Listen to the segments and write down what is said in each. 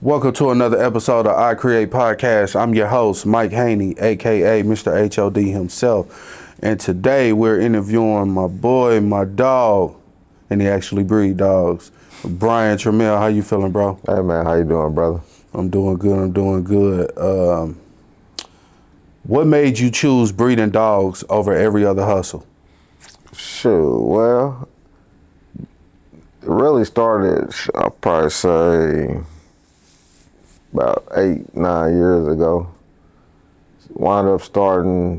Welcome to another episode of I Create Podcast. I'm your host, Mike Haney, aka Mr. HOD himself. And today we're interviewing my boy, my dog, and he actually breed dogs, Brian Trammell. How you feeling, bro? Hey man, how you doing, brother? I'm doing good. What made you choose breeding dogs over every other hustle? Shoot, well, it really started, I'll probably say, about 8-9 years ago. Wound up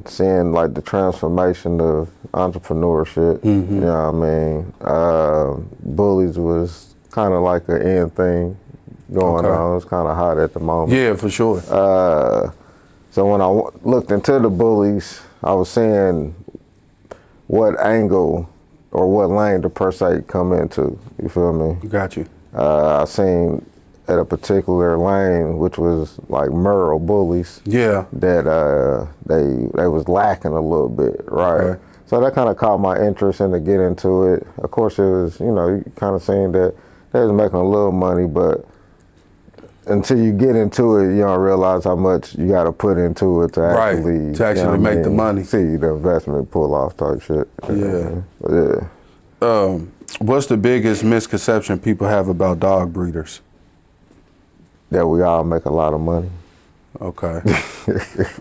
seeing like the transformation of entrepreneurship. Mm-hmm. You know what I mean? Bullies was kind of like an end thing going on. It was kind of hot at the moment. Yeah, for sure. So when I looked into the bullies, I was seeing what angle or what lane to per se come into. You feel me? Got you. I seen at a particular lane, which was like Merle bullies. Yeah. That they was lacking a little bit, right? Okay. So that kind of caught my interest in to get into it. Of course, it was, you kind of seeing that they was making a little money, but until you get into it, you don't realize how much you got to put into it to actually make the money. See the investment pull off type shit. Yeah. What's the biggest misconception people have about dog breeders? That we all make a lot of money. Okay.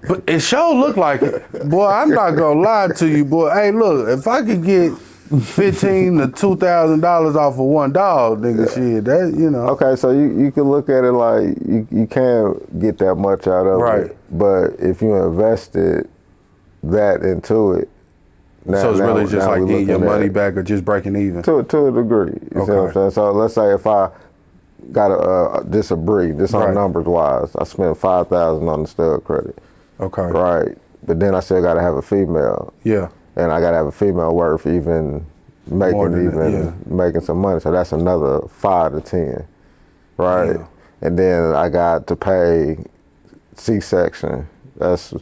But it sure look like it. Boy, I'm not gonna lie to you, boy. Hey, look, if I could get $1,500 to $2,000 off of one dog, nigga, shit, that, Okay, so you can look at it like you can't get that much out of it. But if you invested that into it, so it's really just like getting your money back or just breaking even? To a degree. You see what I'm saying? So let's say if I got a breed, on numbers wise, I spent $5,000 on the stud credit. Okay. Right. But then I still got to have a female. Yeah. And I got to have a female worth making some money. So that's another 5 to 10. Right. Yeah. And then I got to pay C-section. That's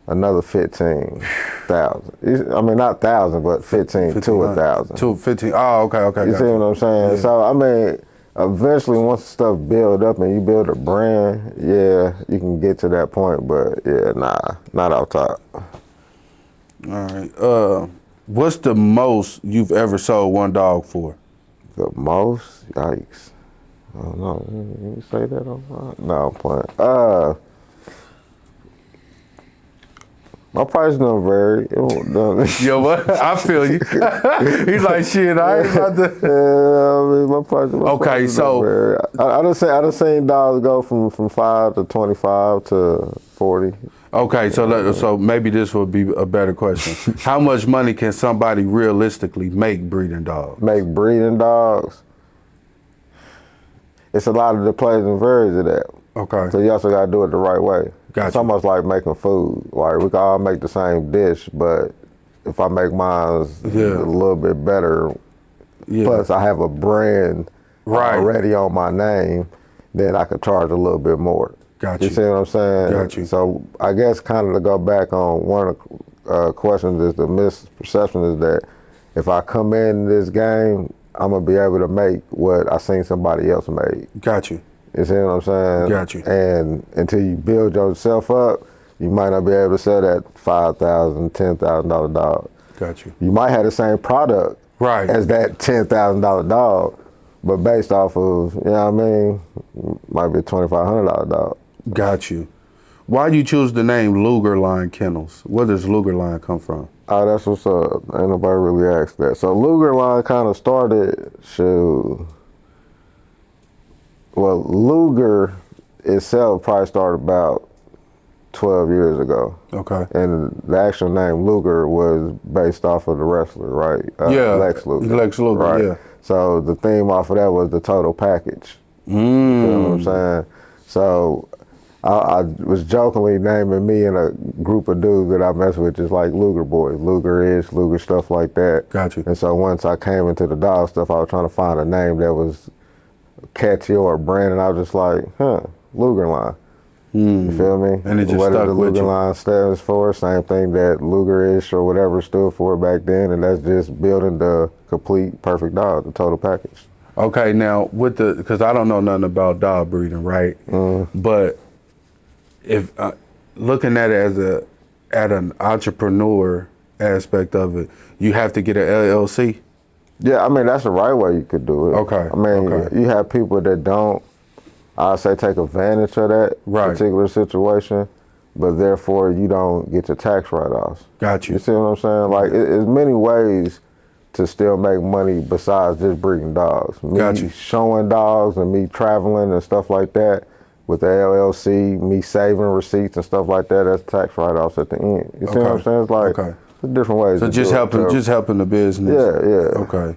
another 15,000. I mean, not 1,000, but 15 to 1,000. To 15. Oh, okay. You see what I'm saying? Yeah. So I mean, eventually, once stuff build up and you build a brand, yeah, you can get to that point. But yeah, not off top. All right. What's the most you've ever sold one dog for? The most? Yikes. I don't know. You say that on? No, I'm playing. My price don't vary. Yo, what? I feel you. He's like, shit, I ain't about to. Yeah, I mean, my price so don't vary. I done seen dogs go from 5 to 25 to 40. Okay, so maybe this would be a better question. How much money can somebody realistically make breeding dogs? Make breeding dogs? It's a lot of the plays and varies of that. Okay. So you also got to do it the right way. Gotcha. It's almost like making food. Like we can all make the same dish, but if I make mine a little bit better, plus I have a brand already on my name, then I could charge a little bit more. Gotcha. You see what I'm saying? Gotcha. So I guess kind of to go back on one of the questions is the misperception is that if I come in this game, I'm gonna be able to make what I seen somebody else made. Gotcha. You see what I'm saying? Got you. And until you build yourself up, you might not be able to sell that $5,000, $10,000 dog. Got you. You might have the same product as that $10,000 dog, but based off of, you know what I mean, might be a $2,500 dog. Got you. Why you choose the name Luger Line Kennels? Where does Luger Line come from? Oh, that's what's up. Ain't nobody really asked that. So Luger Line kind of started, well, Luger itself probably started about 12 years ago. Okay. And the actual name Luger was based off of the wrestler, right? Lex Luger. Lex Luger, right? yeah. So the theme off of that was the total package. You know what I'm saying? So I was jokingly naming me and a group of dudes that I mess with just like Luger boys, Luger-ish, Luger stuff like that. Gotcha. And so once I came into the dog stuff, I was trying to find a name that was catchy or a brand, and I was just like, Luger Line. You feel me? And it just what stuck the with Luger you. Line stands for, same thing that Luger-ish or whatever stood for back then, and that's just building the complete perfect dog, the total package. Okay, now because I don't know nothing about dog breeding, right? But if looking at it at an entrepreneur aspect of it, you have to get an LLC. Yeah, I mean that's the right way you could do it. Okay. I mean, you have people that don't, I'll say, take advantage of that particular situation, but therefore you don't get your tax write-offs. Got you. You see what I'm saying? Like, there's many ways to still make money besides just breeding dogs. Me showing dogs and me traveling and stuff like that with the LLC, me saving receipts and stuff like that, that's tax write-offs at the end. You see what I'm saying? It's like there's different ways. So just helping the business. Yeah. Okay.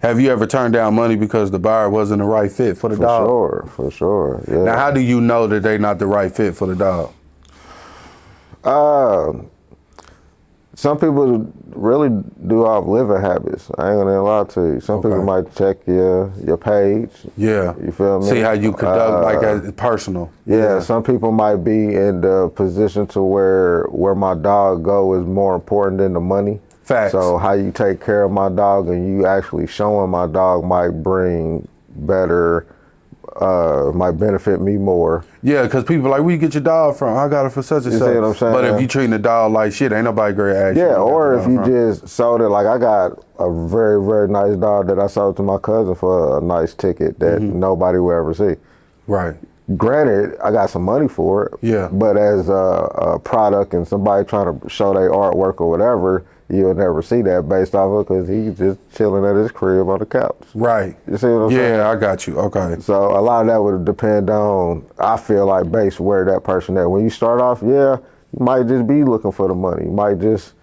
Have you ever turned down money because the buyer wasn't the right fit for the dog? For sure. Yeah. Now, how do you know that they're not the right fit for the dog? Some people really do off living habits. I ain't gonna lie to you. Some people might check your page. Yeah. You feel me? See how you conduct, like as personal. Yeah. Some people might be in the position to where my dog go is more important than the money. Facts. So how you take care of my dog and you actually showing my dog might bring better, might benefit me more. Yeah, because people like, where you get your dog from? I got it for such and such. You see what I'm saying? But if you treating the dog like shit, ain't nobody great at you. Yeah, or if you just sold it, like I got a very, very nice dog that I sold to my cousin for a nice ticket that nobody will ever see. Right. Granted, I got some money for it. Yeah. But as a product and somebody trying to show their artwork or whatever, you'll never see that based off of because he's just chilling at his crib on the couch. Right. You see what I'm saying? Yeah, I got you. Okay. So a lot of that would depend on, I feel like, based where that person at. When you start off, you might just be looking for the money. You might just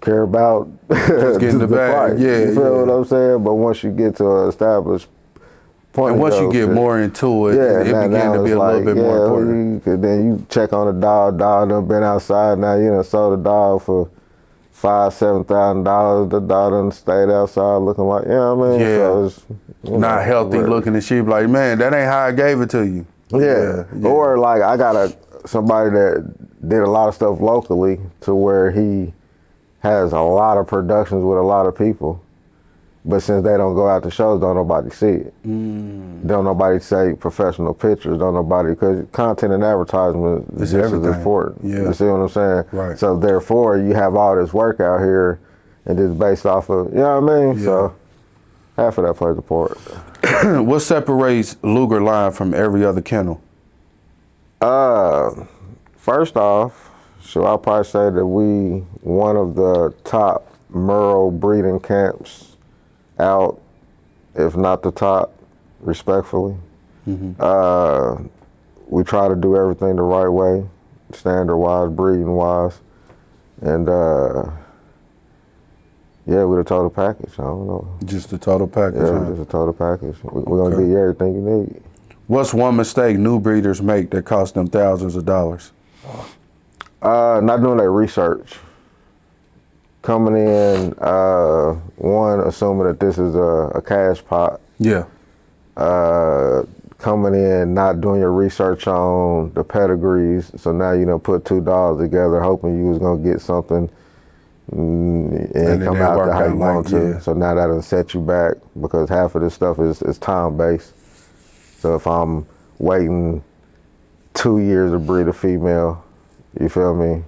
care about just getting the bag. Price. Yeah. You feel what I'm saying? But once you get to an established point, and once you get more into it, it began to be a little bit more important. Then you check on the dog. Dog done been outside. Now you done sold the dog for $5,000-$7,000. The dog done stayed outside looking like, you know what I mean? Yeah. So it's, not healthy looking and shit. Like, man, that ain't how I gave it to you. Yeah. Or like I got somebody that did a lot of stuff locally to where he has a lot of productions with a lot of people. But since they don't go out to shows, don't nobody see it. Don't nobody say professional pictures. Don't nobody, because content and advertisement is just as important. Yeah. You see what I'm saying? Right. So therefore, you have all this work out here, and just based off of, you know what I mean? Yeah. So half of that plays a part. What separates Luger Line from every other kennel? First off, I'll probably say that we one of the top Merle breeding camps out, if not the top, respectfully. We try to do everything the right way, standard-wise, breeding-wise, and we're the total package. I don't know. Just the total package. Yeah, just a total package. We're gonna give you everything you need. What's one mistake new breeders make that costs them thousands of dollars? Not doing their research. Coming in, one, assuming that this is a cash pot. Yeah. Coming in, not doing your research on the pedigrees. So now you put two dogs together, hoping you was gonna get something and come out how you want to. Yeah. So now that'll set you back because half of this stuff is time based. So if I'm waiting 2 years to breed a female, you feel me?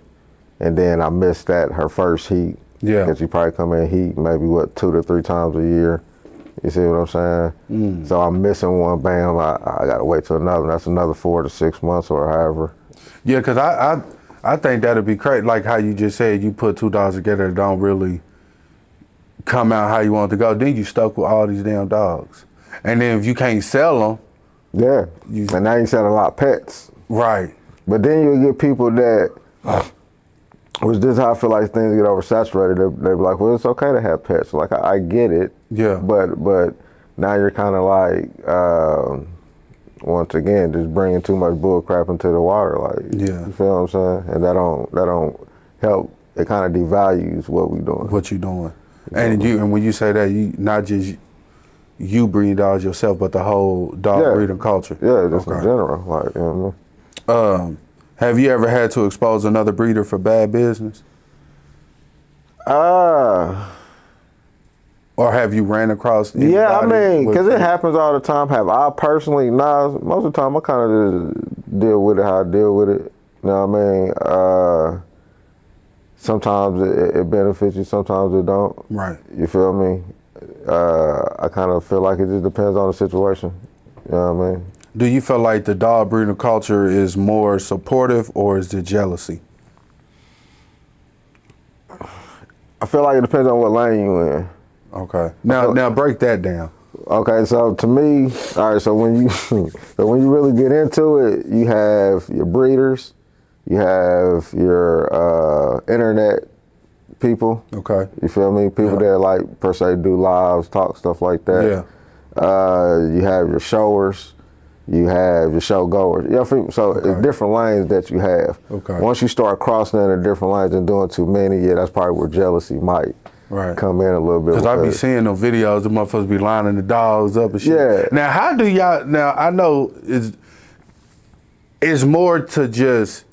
And then I missed her first heat. Yeah. Because you probably come in heat maybe 2 to 3 times a year. You see what I'm saying? So I'm missing one, bam, I gotta wait till another. That's another 4 to 6 months or however. Yeah, because I think that'd be crazy. Like how you just said, you put two dogs together that don't really come out how you want it to go. Then you stuck with all these damn dogs. And then if you can't sell them. Yeah, and now you selling a lot of pets. Right. But then you'll get people that, which this is how I feel like things get oversaturated. They be like, well, it's okay to have pets. Like, I get it. Yeah. But now you're kind of like, once again, just bringing too much bull crap into the water. Like, you feel what I'm saying? And that don't help. It kind of devalues what we doing. What you doing. And when you say that, you not just you breeding dogs yourself, but the whole dog breeding culture. Yeah, just in general. Like, you know what I mean? Have you ever had to expose another breeder for bad business? Or have you ran across anybody? Yeah, I mean, because it happens all the time. Have I personally? Nah, most of the time I kind of just deal with it how I deal with it. You know what I mean? Sometimes it benefits you, sometimes it don't. Right. You feel me? I kind of feel like it just depends on the situation. You know what I mean? Do you feel like the dog breeding culture is more supportive or is it jealousy? I feel like it depends on what lane you in. Okay. Now break that down. Okay, so to me, all right. So when you really get into it, you have your breeders, you have your internet people. Okay. You feel me? People that like per se do lives, talk stuff like that. Yeah. You have your showers. You have your show goers. You know, so it's different lanes that you have. Okay. Once you start crossing into different lanes and doing too many, that's probably where jealousy might come in a little bit. Because I be seeing those videos, the motherfuckers be lining the dogs up and shit. Yeah. Now, how do y'all? Now I know it's more to just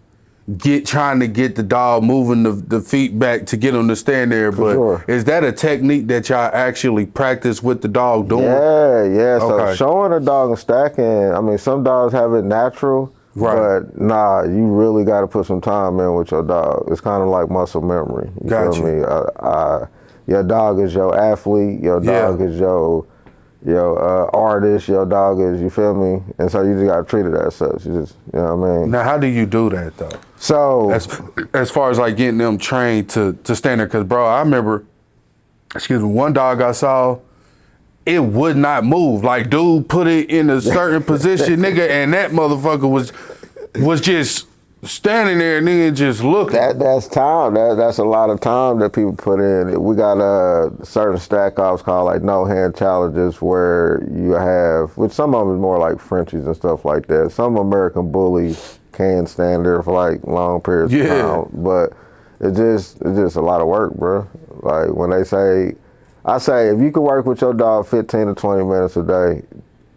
trying to get the dog moving the feet back to get them to stand there. But is that a technique that y'all actually practice with the dog doing? Yeah. So showing a dog and stacking, I mean, some dogs have it natural, but nah, you really got to put some time in with your dog. It's kind of like muscle memory. You feel me? Your dog is your athlete. Your dog is your artist. Your dog is, you feel me? And so you just got to treat it as such. You just, you know what I mean? Now, how do you do that though? So as far as like getting them trained to stand there, because bro, I remember, one dog I saw, it would not move. Like dude put it in a certain position, nigga, and that motherfucker was just standing there and then just looking. That's time. That's a lot of time that people put in. We got certain stack offs called like no hand challenges where you have, which some of them is more like Frenchies and stuff like that. Some American bullies can stand there for like long periods of time, but it's just a lot of work, bro. Like when I say if you can work with your dog 15 to 20 minutes a day,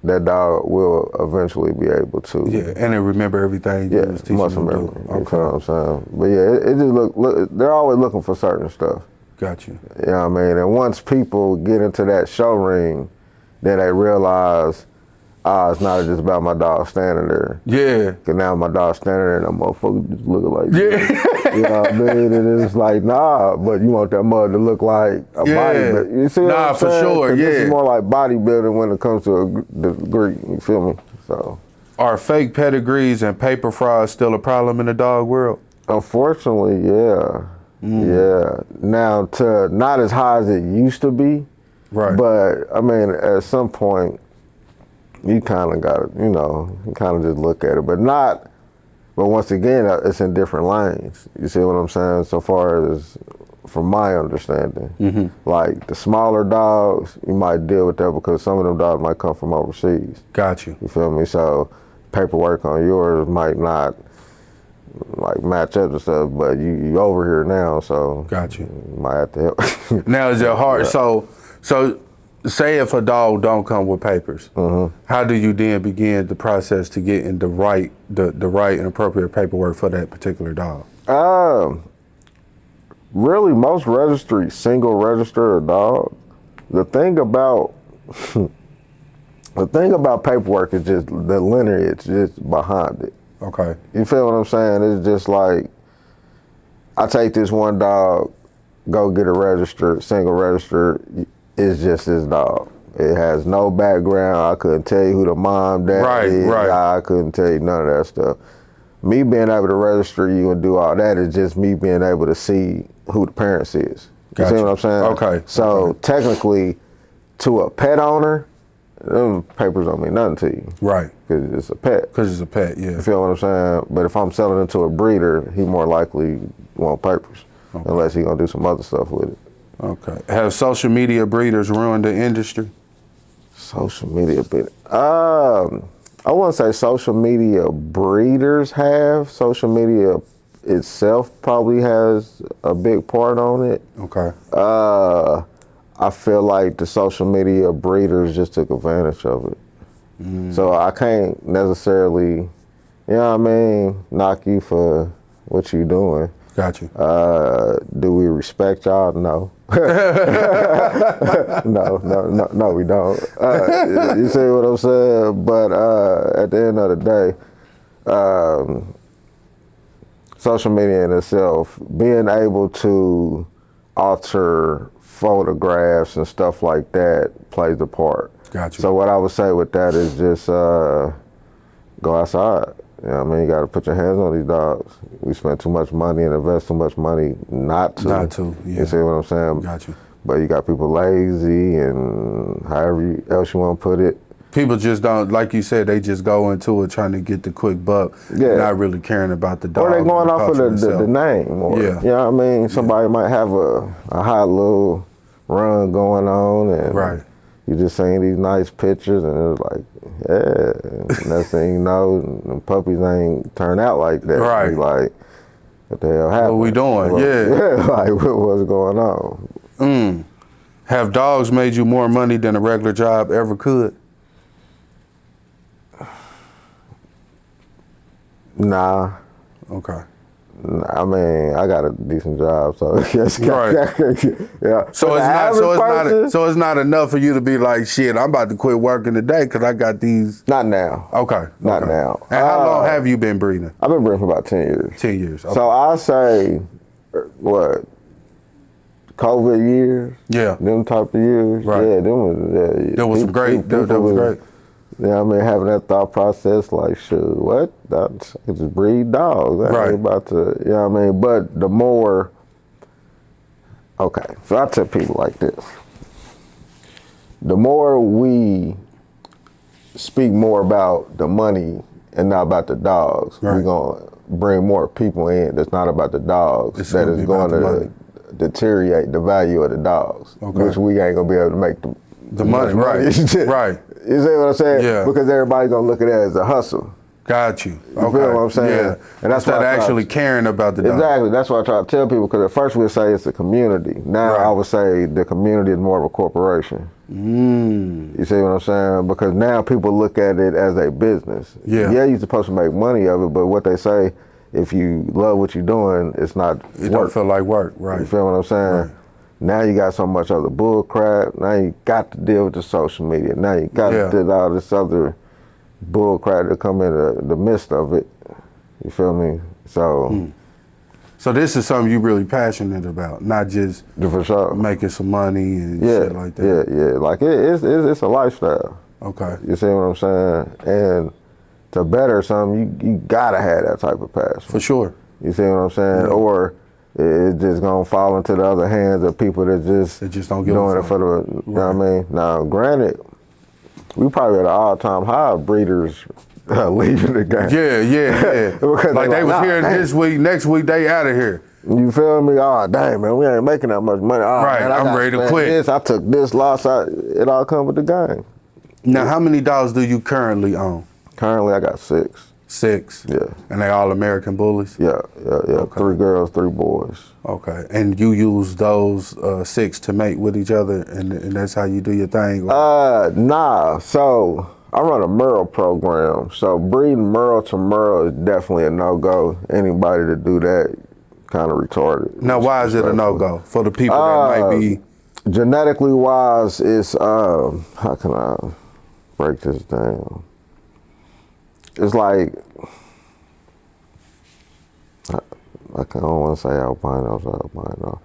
that dog will eventually be able to. Yeah, and then remember everything you was teaching muscle them memory. to do. You know what I'm saying? But yeah, it just look, they're always looking for certain stuff. Got you. You know what I mean? And once people get into that show ring, then they realize, it's not just about my dog standing there. Yeah. Because now my dog standing there and that motherfucker just looking like this. You know what I mean? And it's like, nah, but you want that mother to look like a bodybuilder. You see what I'm saying? For sure, This is more like bodybuilding when it comes to the degree, you feel me? So. Are fake pedigrees and paper frauds still a problem in the dog world? Unfortunately, yeah. Yeah. Now, not as high as it used to be. Right. But, I mean, at some point, you kind of got to, you kind of just look at it. But once again, it's in different lanes. You see what I'm saying? So far as, from my understanding, like the smaller dogs, you might deal with that because some of them dogs might come from overseas. Got you. You feel me? So paperwork on yours might not like match up and stuff, but you over here now, so got you. You might have to help. Now is it hard? So say if a dog don't come with papers, how do you then begin the process to get in the right and appropriate paperwork for that particular dog? Really, most registries single register a dog. The thing about paperwork is just the lineage just behind it. Okay. You feel what I'm saying? It's just like, I take this one dog, go get a single registered, it's just his dog. It has no background. I couldn't tell you who the mom, dad is. I couldn't tell you none of that stuff. Me being able to register you and do all that is just me being able to see who the parents is. You see what I'm saying? Okay. So technically, to a pet owner, them papers don't mean nothing to you. Right. Because it's a pet. Yeah. You feel what I'm saying? But if I'm selling it to a breeder, he more likely want papers. Unless he gonna do some other stuff with it. Okay. Have social media breeders ruined the industry? Social media breeders. I wouldn't say social media breeders have. Social media itself probably has a big part on it. Okay. I feel like the social media breeders just took advantage of it. So I can't necessarily, you know what I mean, knock you for what you doing. Got you. Do we respect y'all? No. no, we don't. You see what I'm saying? But at the end of the day, social media in itself, being able to alter photographs and stuff like that plays a part. Got you. So what I would say with that is just go outside. You know what I mean? You got to put your hands on these dogs. We spend too much money and invest too much money not to. Not to, yeah. You see what I'm saying? Got you. But you got people lazy and however else you want to put it. People just don't, like you said, they just go into it trying to get the quick buck, not really caring about the dog. Or they going off of the name. Or, yeah. You know what I mean? Somebody might have a hot little run going on and you just seeing these nice pictures and it's like, yeah. Next thing you know, the puppies ain't turn out like that. Right. You like, what the hell happened? What we doing? Like, yeah. Like what's going on? Have dogs made you more money than a regular job ever could? Nah. Okay. I mean, I got a decent job, so yes. Right. Yeah. So it's not enough for you to be like, shit, I'm about to quit working today because I got these. Not now. Okay. Not now. And how long have you been breeding? I've been breeding for about 10 years. 10 years. Okay. So I say, what? COVID years. Yeah. Them type of years. Right. Yeah. There was some great. That was great. You know what I mean? Having that thought process, like, shoot, what? I could just breed dogs. I ain't about to, you know what I mean? But the more, okay, so I tell people like this. The more we speak more about the money and not about the dogs, we're going to bring more people in that's not about the dogs, that is going to deteriorate the value of the dogs, which we ain't going to be able to make the money. Right. You see what I'm saying? Yeah. Because everybody's gonna look at it as a hustle. Got you. You feel what I'm saying? Yeah. And that's Instead of actually caring about the dog. Exactly. That's what I try to tell people. Because at first we'd say it's a community. Now I would say the community is more of a corporation. You see what I'm saying? Because now people look at it as a business. Yeah. Yeah, you're supposed to make money of it, but what they say, if you love what you're doing, it's not It don't feel like work. Right. You feel what I'm saying? Right. Now you got so much other bull crap. Now you got to deal with the social media. Now you got to deal with all this other bull crap that come in the midst of it. You feel me? So, so this is something you're really passionate about, not just for sure making some money and shit like that. Yeah. Like it's a lifestyle. Okay. You see what I'm saying? And to better something, you gotta have that type of passion. For sure. You see what I'm saying? Yeah. Or it's just gonna fall into the other hands of people that just don't give doing it for the, you know what I mean? Now, granted, we probably at an all-time high of breeders leaving the game. Yeah. Like they was here this week, next week they out of here. You feel me? Oh, dang, man, we ain't making that much money. Oh, right, man, I'm ready to quit. I took this loss. It all come with the game. Now, how many dogs do you currently own? Currently, I got 6. 6? Yeah. And they all American bullies? Yeah. Okay. 3 girls, 3 boys. Okay. And you use those 6 to mate with each other, and that's how you do your thing? Nah. So I run a Merle program. So breeding Merle to Merle is definitely a no-go. Anybody to do that, kind of retarded. Now, why is it a no-go for the people that might be? Genetically wise, it's how can I break this down? It's like, I don't want to say albino.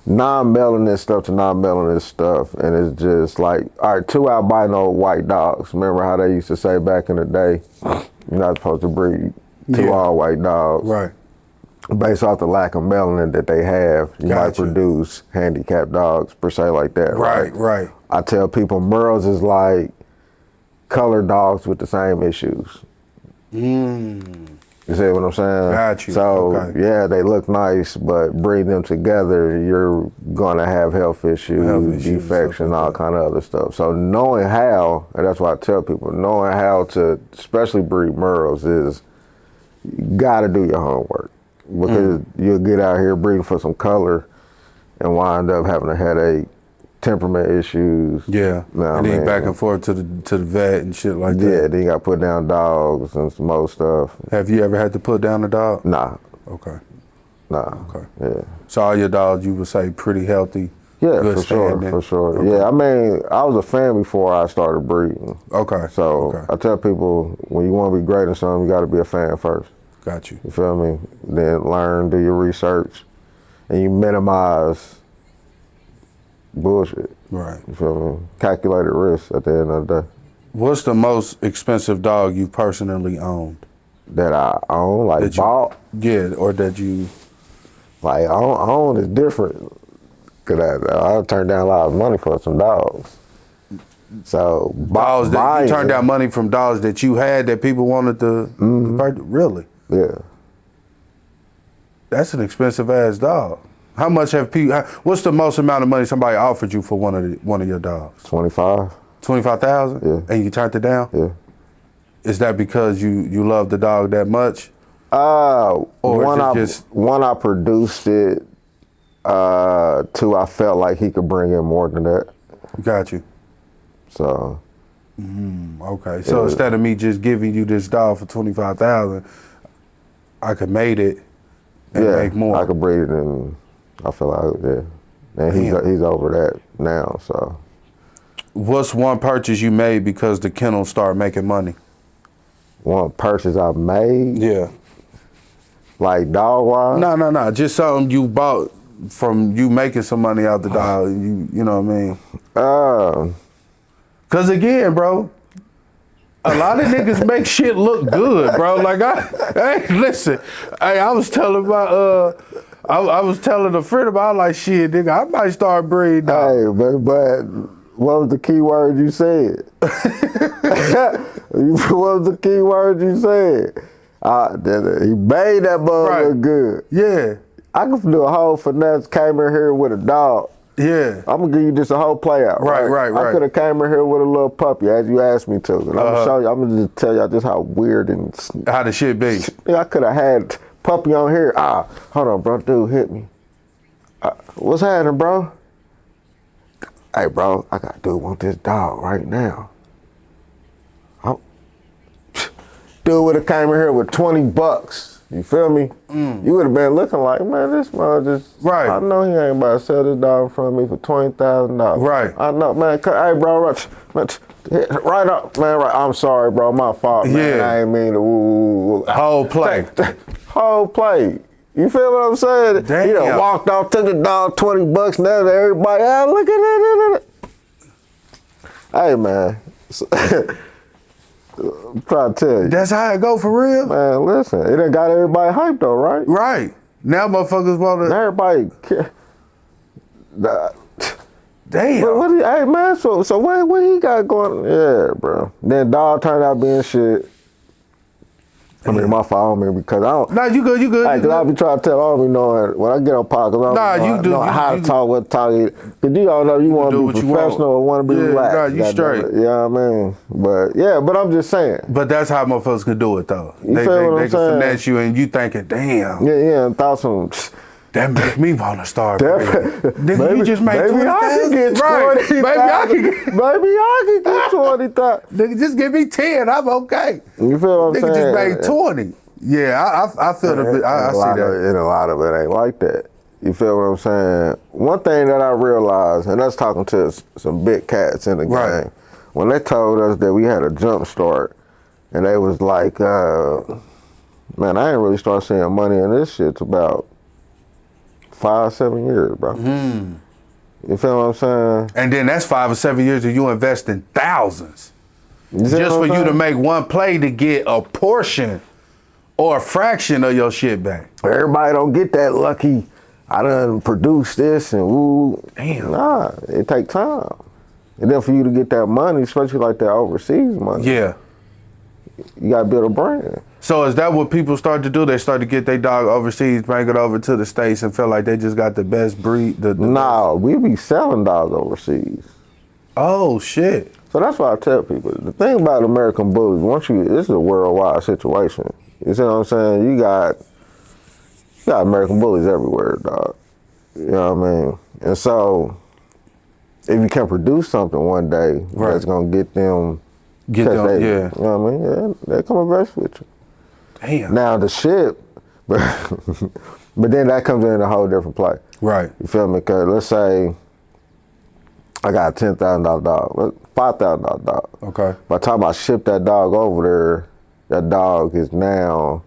Non-melanin stuff to non-melanin stuff, and it's just like, all right, 2 albino white dogs. Remember how they used to say back in the day, you're not supposed to breed 2 all white dogs. Right. Based off the lack of melanin that they have, you might produce handicapped dogs per se like that. Right. I tell people Merles is like colored dogs with the same issues. You see what I'm saying? Got you. So, yeah, they look nice, but breeding them together, you're going to have health issues, defects, and all kind of other stuff. So knowing how, and that's why I tell people, knowing how to especially breed Merles is you got to do your homework. Because you'll get out here breeding for some color and wind up having a headache, temperament issues. Yeah, and then back and forth to the vet and shit like that. Yeah, then you got to put down dogs and some more stuff. Have you ever had to put down a dog? Nah. Okay. Nah. Okay. Yeah. So all your dogs, you would say, pretty healthy. Yeah, good for sure. Okay. Yeah, I mean, I was a fan before I started breeding. Okay. So I tell people, when you want to be great in something, you got to be a fan first. Got you. You feel me? Then learn, do your research, and you minimize bullshit. Right. You feel me? Calculated risk at the end of the day. What's the most expensive dog you personally owned? That I own, like that bought? Yeah, or that you... Like, own is different. Cause I turned down a lot of money for some dogs. So dogs that you turned down money from dogs that you had that people wanted to really? Yeah. That's an expensive ass dog. How much have people? What's the most amount of money somebody offered you for one of your dogs? 25. 25,000? Yeah. And you turned it down? Yeah. Is that because you love the dog that much? Or one I produced it. Two, I felt like he could bring in more than that. Got you. So. Okay. So instead of me just giving you this dog for 25,000, I could mate it and make more. I could breed it, and I feel like and he's over that now. So. What's one purchase you made because the kennel started making money? One purchase I made? Yeah. Like dog wise? No. Just something you bought from you making some money out the dog. You know what I mean? Cause again, bro, a lot of niggas make shit look good, bro. Like listen, I was telling I was telling a friend about like shit, nigga. I might start breeding. Hey, but what was the key word you said? What was the key word you said? He made that bug look good. Yeah. I could do a whole finesse, came in here with a dog. Yeah. I'm gonna give you just a whole play out. Right. I could have came in here with a little puppy as you asked me to. And I'm gonna show you, I'm gonna just tell y'all just how weird and how the shit be. I could have had puppy on here. Hold on, bro, dude hit me. What's happening, bro? Hey, bro, I got dude want this dog right now. Dude would have came in here with $20. You feel me? You would have been looking like, man, this man just. Right. I know he ain't about to sell this dog from me for $20,000. Right. I know, man. Hey, bro, right up, man. Right. I'm sorry, bro. My fault, man. Yeah. I ain't mean to. Whole play. Whole play. You feel what I'm saying? Damn. He done walked off, took the dog $20. Now everybody, look at that. Hey, man. I'm trying to tell you. That's how it go for real? Man, listen, it done got everybody hyped though, right? Right. Now motherfuckers want to... Everybody... Damn. Hey, man, so what he got going? Yeah, bro. Then dog turned out being shit. I mean, my fault, man, because I don't... Nah, you good. Hey, because I be trying to tell, I don't be knowing, when I get on podcast, I don't know how to talk, what to talk. Because you don't know, you want to be professional or want to be relaxed. Nah, you straight. You know what I mean? But I'm just saying. But that's how motherfuckers can do it, though. They can finesse you and you thinking, damn. Yeah, and thought some... That make me want to start. Nigga, you just made 20,000. Maybe I can get 20,000. Maybe I can get 20,000. Nigga, just give me 10. I'm okay. You feel what I'm saying? Nigga just made 20. Yeah, I feel I see that. And a lot of it ain't like that. You feel what I'm saying? One thing that I realized, and that's talking to some big cats in the game, when they told us that we had a jump start, and they was like, man, I ain't really start seeing money in this shit till about 5-7 years, bro. You feel what I'm saying? And then that's 5 or 7 years that you invest in thousands. Just for you to make one play to get a portion or a fraction of your shit back. Everybody don't get that lucky. I done produced this and woo. Damn. Nah, it take time. And then for you to get that money, especially like that overseas money. Yeah. You gotta build a brand. So is that what people start to do? They start to get their dog overseas, bring it over to the States and feel like they just got the best breed? Nah, we be selling dogs overseas. Oh, shit. So that's why I tell people, the thing about American bullies, this is a worldwide situation. You see what I'm saying? You got American bullies everywhere, dog. You know what I mean? And so, if you can produce something one day that's gonna get them, yeah. You know what I mean? Yeah, they come invest with you. Damn. Now the ship, But then that comes in a whole different play. Right. You feel me? Because let's say I got a $10,000 dog, $5,000 dog. Okay. By the time I ship that dog over there, that dog is now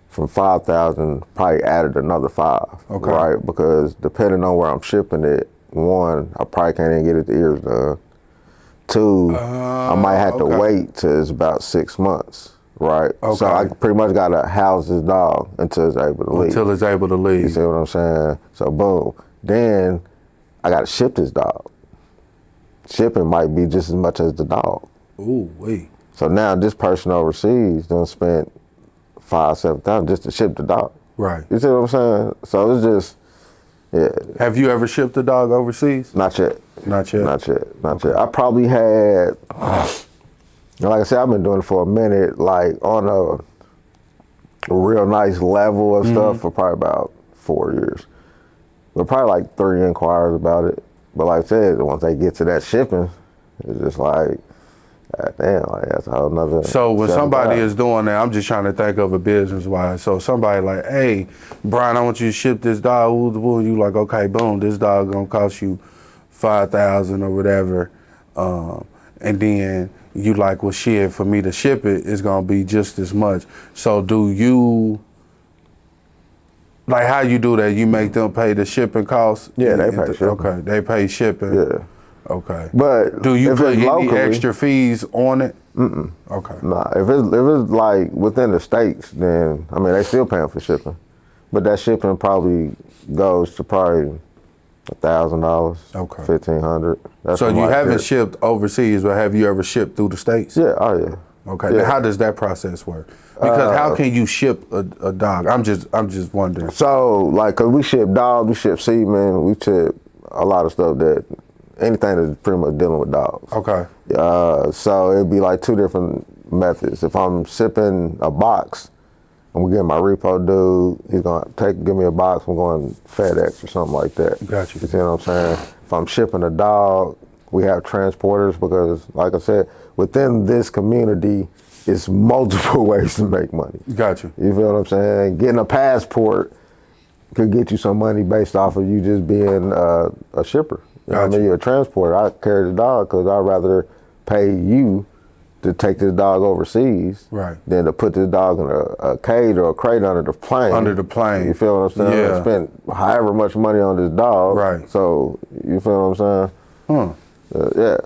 from 5,000 probably added another 5. Okay. Right? Because depending on where I'm shipping it, 1, I probably can't even get it the ears done. 2, I might have to wait till it's about 6 months. Right. Okay. So I pretty much gotta house this dog until it's able to leave. Until it's able to leave. You see what I'm saying? So boom. Then I gotta ship this dog. Shipping might be just as much as the dog. Ooh, wait. So now this person overseas done spent $5,000-7,000 just to ship the dog. Right. You see what I'm saying? So it's just, yeah. Have you ever shipped a dog overseas? Not yet. Not yet. Not yet. Not yet. I probably had. Like I said, I've been doing it for a minute, like on a real nice level of stuff for probably about 4 years. But probably like 3 inquiries about it. But like I said, once they get to that shipping, it's just like, God damn, like that's a whole nother. So when somebody is doing that, I'm just trying to think of a business wise. So somebody like, hey, Brian, I want you to ship this dog. Ooh, you like, okay, boom, this dog gonna cost you $5,000 or whatever. And then you like, well, shit, for me to ship it, it's gonna be just as much. So do you, like how you do that? You make them pay the shipping costs? Yeah, they pay shipping. Okay, they pay shipping. Yeah. Okay. But do you if put it's any locally, extra fees on it? Mm-mm. Okay. Nah, if it's like within the states, then I mean they still paying for shipping, but that shipping probably goes to probably $1,000, okay, $1,500. So you haven't shipped overseas, but have you ever shipped through the states? Yeah, oh yeah. Okay, yeah. Now how does that process work? Because how can you ship a dog? I'm just wondering. So like, cause we ship dogs, we ship semen, we ship a lot of stuff anything that's pretty much dealing with dogs. Okay. So it'd be like 2 different methods. If I'm shipping a box, I'm gonna get my repo dude. He's gonna give me a box. I'm going FedEx or something like that. Gotcha. You see what I'm saying? If I'm shipping a dog, we have transporters because, like I said, within this community, it's multiple ways to make money. Gotcha. You feel what I'm saying? Getting a passport could get you some money based off of you just being a shipper. You know what I mean? You're a transporter. I carry the dog because I'd rather pay you to take this dog overseas, right, than to put this dog in a cage or a crate under the plane. Under the plane. You feel what I'm saying? Yeah. I spent however much money on this dog. Right. So you feel what I'm saying? Yeah.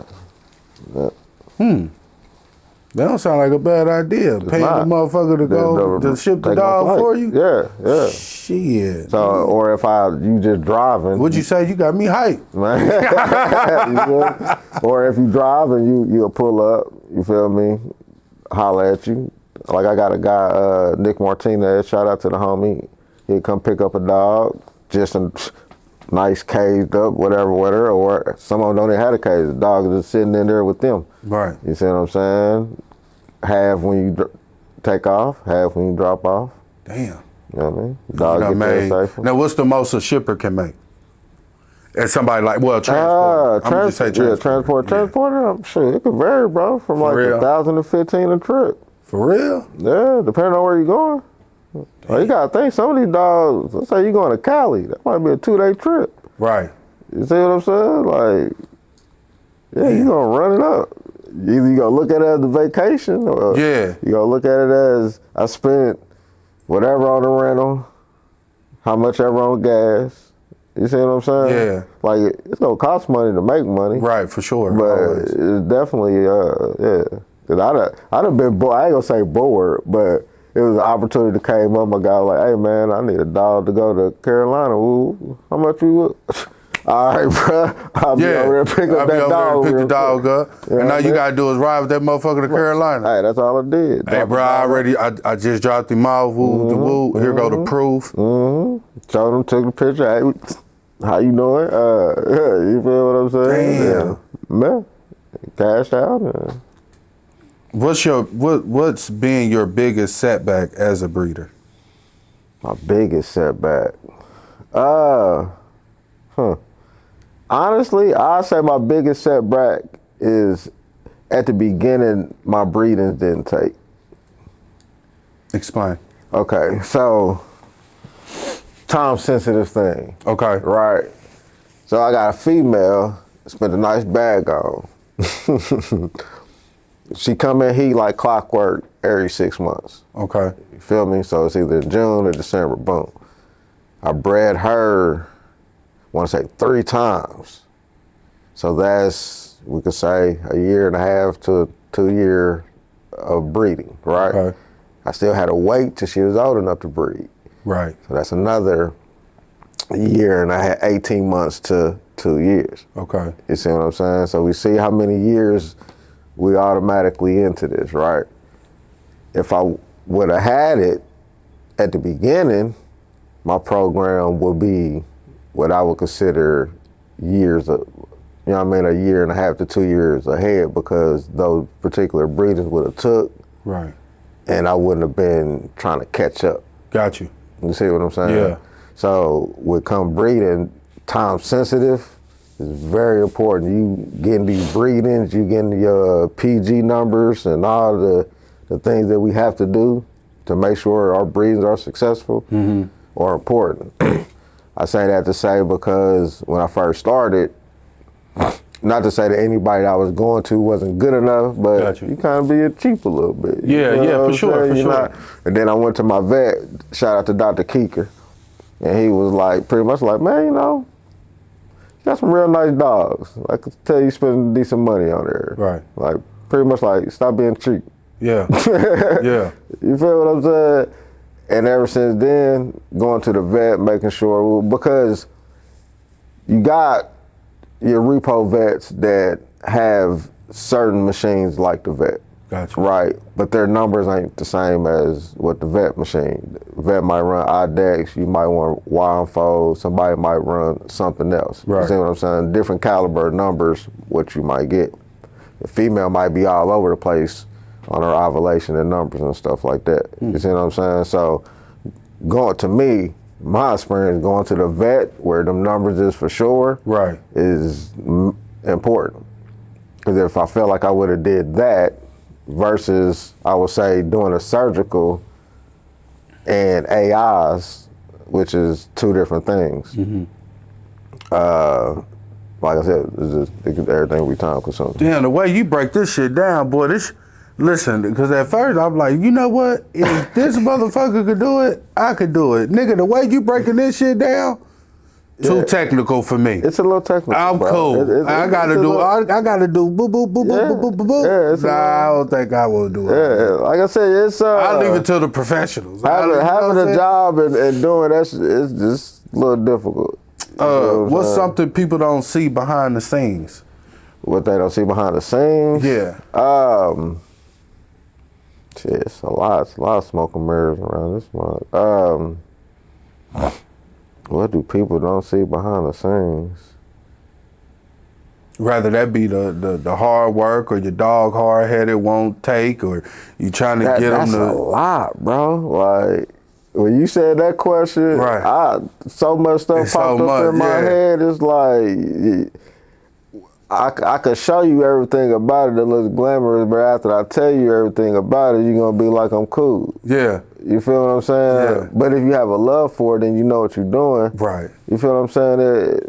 That don't sound like a bad idea. Paying the motherfucker to go to ship the dog for you? Yeah. Shit. So, or if you just driving. What'd you say? You got me hyped. Or if you drive and you'll pull up, you feel me? Holler at you. Like I got a guy, Nick Martinez, shout out to the homie. He'd come pick up a dog, just a nice caged up, whatever, or some of them don't even have a cage. The dog is just sitting in there with them. Right. You see what I'm saying? Half when you take off, half when you drop off. Damn. You know what I mean? Dog get there safe. Now, what's the most a shipper can make? And somebody like, well, transport. I'm just say transport. Transporter, I'm sure it could vary, bro, from like 1,000 to 15 a trip. For real? Yeah, depending on where you're going. Well, you gotta think some of these dogs. Let's say you're going to Cali, that might be a 2-day trip. Right. You see what I'm saying? Like, yeah, you gonna run it up. Either you gonna look at it as a vacation, or you gonna look at it as I spent whatever on the rental, how much ever on gas. You see what I'm saying? Yeah. Like it's gonna cost money to make money. Right, for sure. But it's definitely, yeah. Cause I'd have been bored. I ain't gonna say bored, but it was an opportunity that came up. My guy was like, hey man, I need a dog to go to Carolina. Ooh, how much you would? All right, bro. I'll be over there pick up that dog. Pick the dog up. And now you gotta do is ride with that motherfucker to Carolina. Hey, that's all I did. Hey, bro, I just dropped him off. Woo, Here go the proof. Showed him, took the picture. Hey, how you doing? You feel what I'm saying? Damn. Yeah. Man, cashed out. Man. What's been your biggest setback as a breeder? My biggest setback? Honestly, I'd say my biggest setback is at the beginning, my breedings didn't take. Explain. Okay, so time sensitive thing. Okay. Right. So I got a female, spent a nice bag on. She come in heat like clockwork every 6 months. Okay. You feel me? So it's either June or December, boom. I bred her, I want to say 3 times. So that's, we could say, a year and a half to 2 years of breeding, right? Okay. I still had to wait till she was old enough to breed. Right. So that's another year and I had 18 months to 2 years. Okay. You see what I'm saying? So we see how many years we automatically into this, right? If I would have had it at the beginning, my program would be what I would consider years of, you know what I mean, a year and a half to 2 years ahead, because those particular breeders would have took. Right. And I wouldn't have been trying to catch up. Got you. You see what I'm saying? Yeah. So with come breeding, time sensitive is very important. You getting these breedings, you getting your PG numbers and all the things that we have to do to make sure our breedings are successful are important. I say that to say because when I first started, not to say that anybody that I was going to wasn't good enough, but you kind of being cheap a little bit. Yeah, you know for sure, for sure. And then I went to my vet, shout out to Dr. Keeker, and he was like, pretty much like, man, you know, you got some real nice dogs. I could tell you spending decent money on there. Right. Like, pretty much like, stop being cheap. Yeah. Yeah. You feel what I'm saying? And ever since then, going to the vet, making sure, because you got your repo vets that have certain machines like the vet. Gotcha. Right, but their numbers ain't the same as what the vet machine. The vet might run IDEX, you might want Y-fold, somebody might run something else. Right. You see what I'm saying? Different caliber numbers, what you might get. The female might be all over the place on her ovulation and numbers and stuff like that. You see what I'm saying? So going to me, my experience going to the vet where them numbers is for sure, right, is important. Because if I felt like I would have did that versus, I would say, doing a surgical and AIs, which is 2 different things. Like I said, it's just everything we time consuming. Damn, the way you break this shit down, boy, listen, because at first I'm like, you know what? If this motherfucker could do it, I could do it. Nigga, the way you breaking this shit down, too technical for me. It's a little technical. I'm cool. I gotta do boo boo boo boo boo boo boo. I don't think I will do it. Yeah, like I said, it's I'll leave it to the professionals. Having a job and doing that shit is just a little difficult. What's something people don't see behind the scenes? What they don't see behind the scenes? Yeah. Shit, it's a lot of smoke and mirrors around this month. What do people don't see behind the scenes? Rather that be the hard work, or your dog hard-headed won't take, or you trying to get them to... That's a lot, bro. Like, when you said that question, right, so much stuff popped up in my head. It's like... I could show you everything about it that looks glamorous, but after I tell you everything about it, you're going to be like, I'm cool. Yeah. You feel what I'm saying? Yeah. But if you have a love for it, then you know what you're doing. Right. You feel what I'm saying?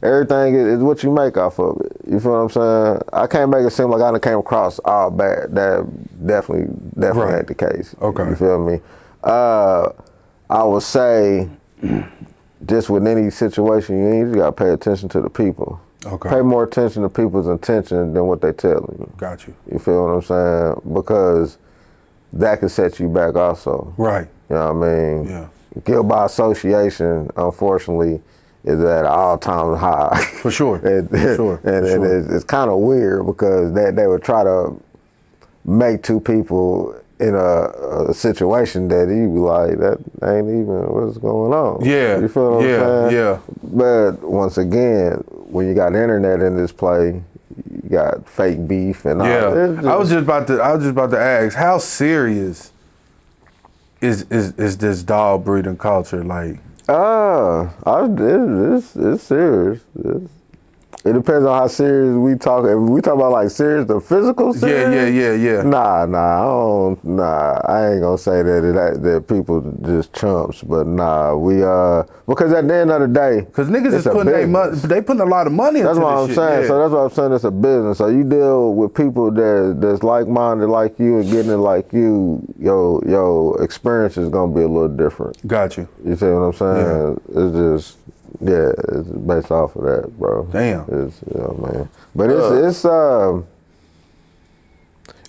Everything is what you make off of it. You feel what I'm saying? I can't make it seem like I done came across all bad. That definitely ain't the case. Okay. You feel me? I would say, just with any situation you're in, you just got to pay attention to the people. Okay. Pay more attention to people's intention than what they telling you. Got you. You feel what I'm saying? Because that could set you back also. Right. You know what I mean? Yeah. Guilt by association, unfortunately, is at an all-time high. For sure. And it's kind of weird because they would try to make 2 people in a situation that you be like, that ain't even what's going on. Yeah. You feel what I'm saying? Yeah. But once again, when you got internet in this play, you got fake beef and all. Yeah. I was just about to ask, how serious is this dog breeding culture? Like, it's serious. It depends on how serious we talk. If we talk about like serious, the physical serious. Yeah. I ain't gonna say that people just chumps, but because at the end of the day, because niggas is putting they putting a lot of money into this shit. That's what I'm saying. Yeah. So that's what I'm saying. It's a business. So you deal with people that's like-minded like you and getting it like you. Your experience is gonna be a little different. Got you. You see what I'm saying? Yeah. It's just. Yeah, it's based off of that, bro. Damn. Man. But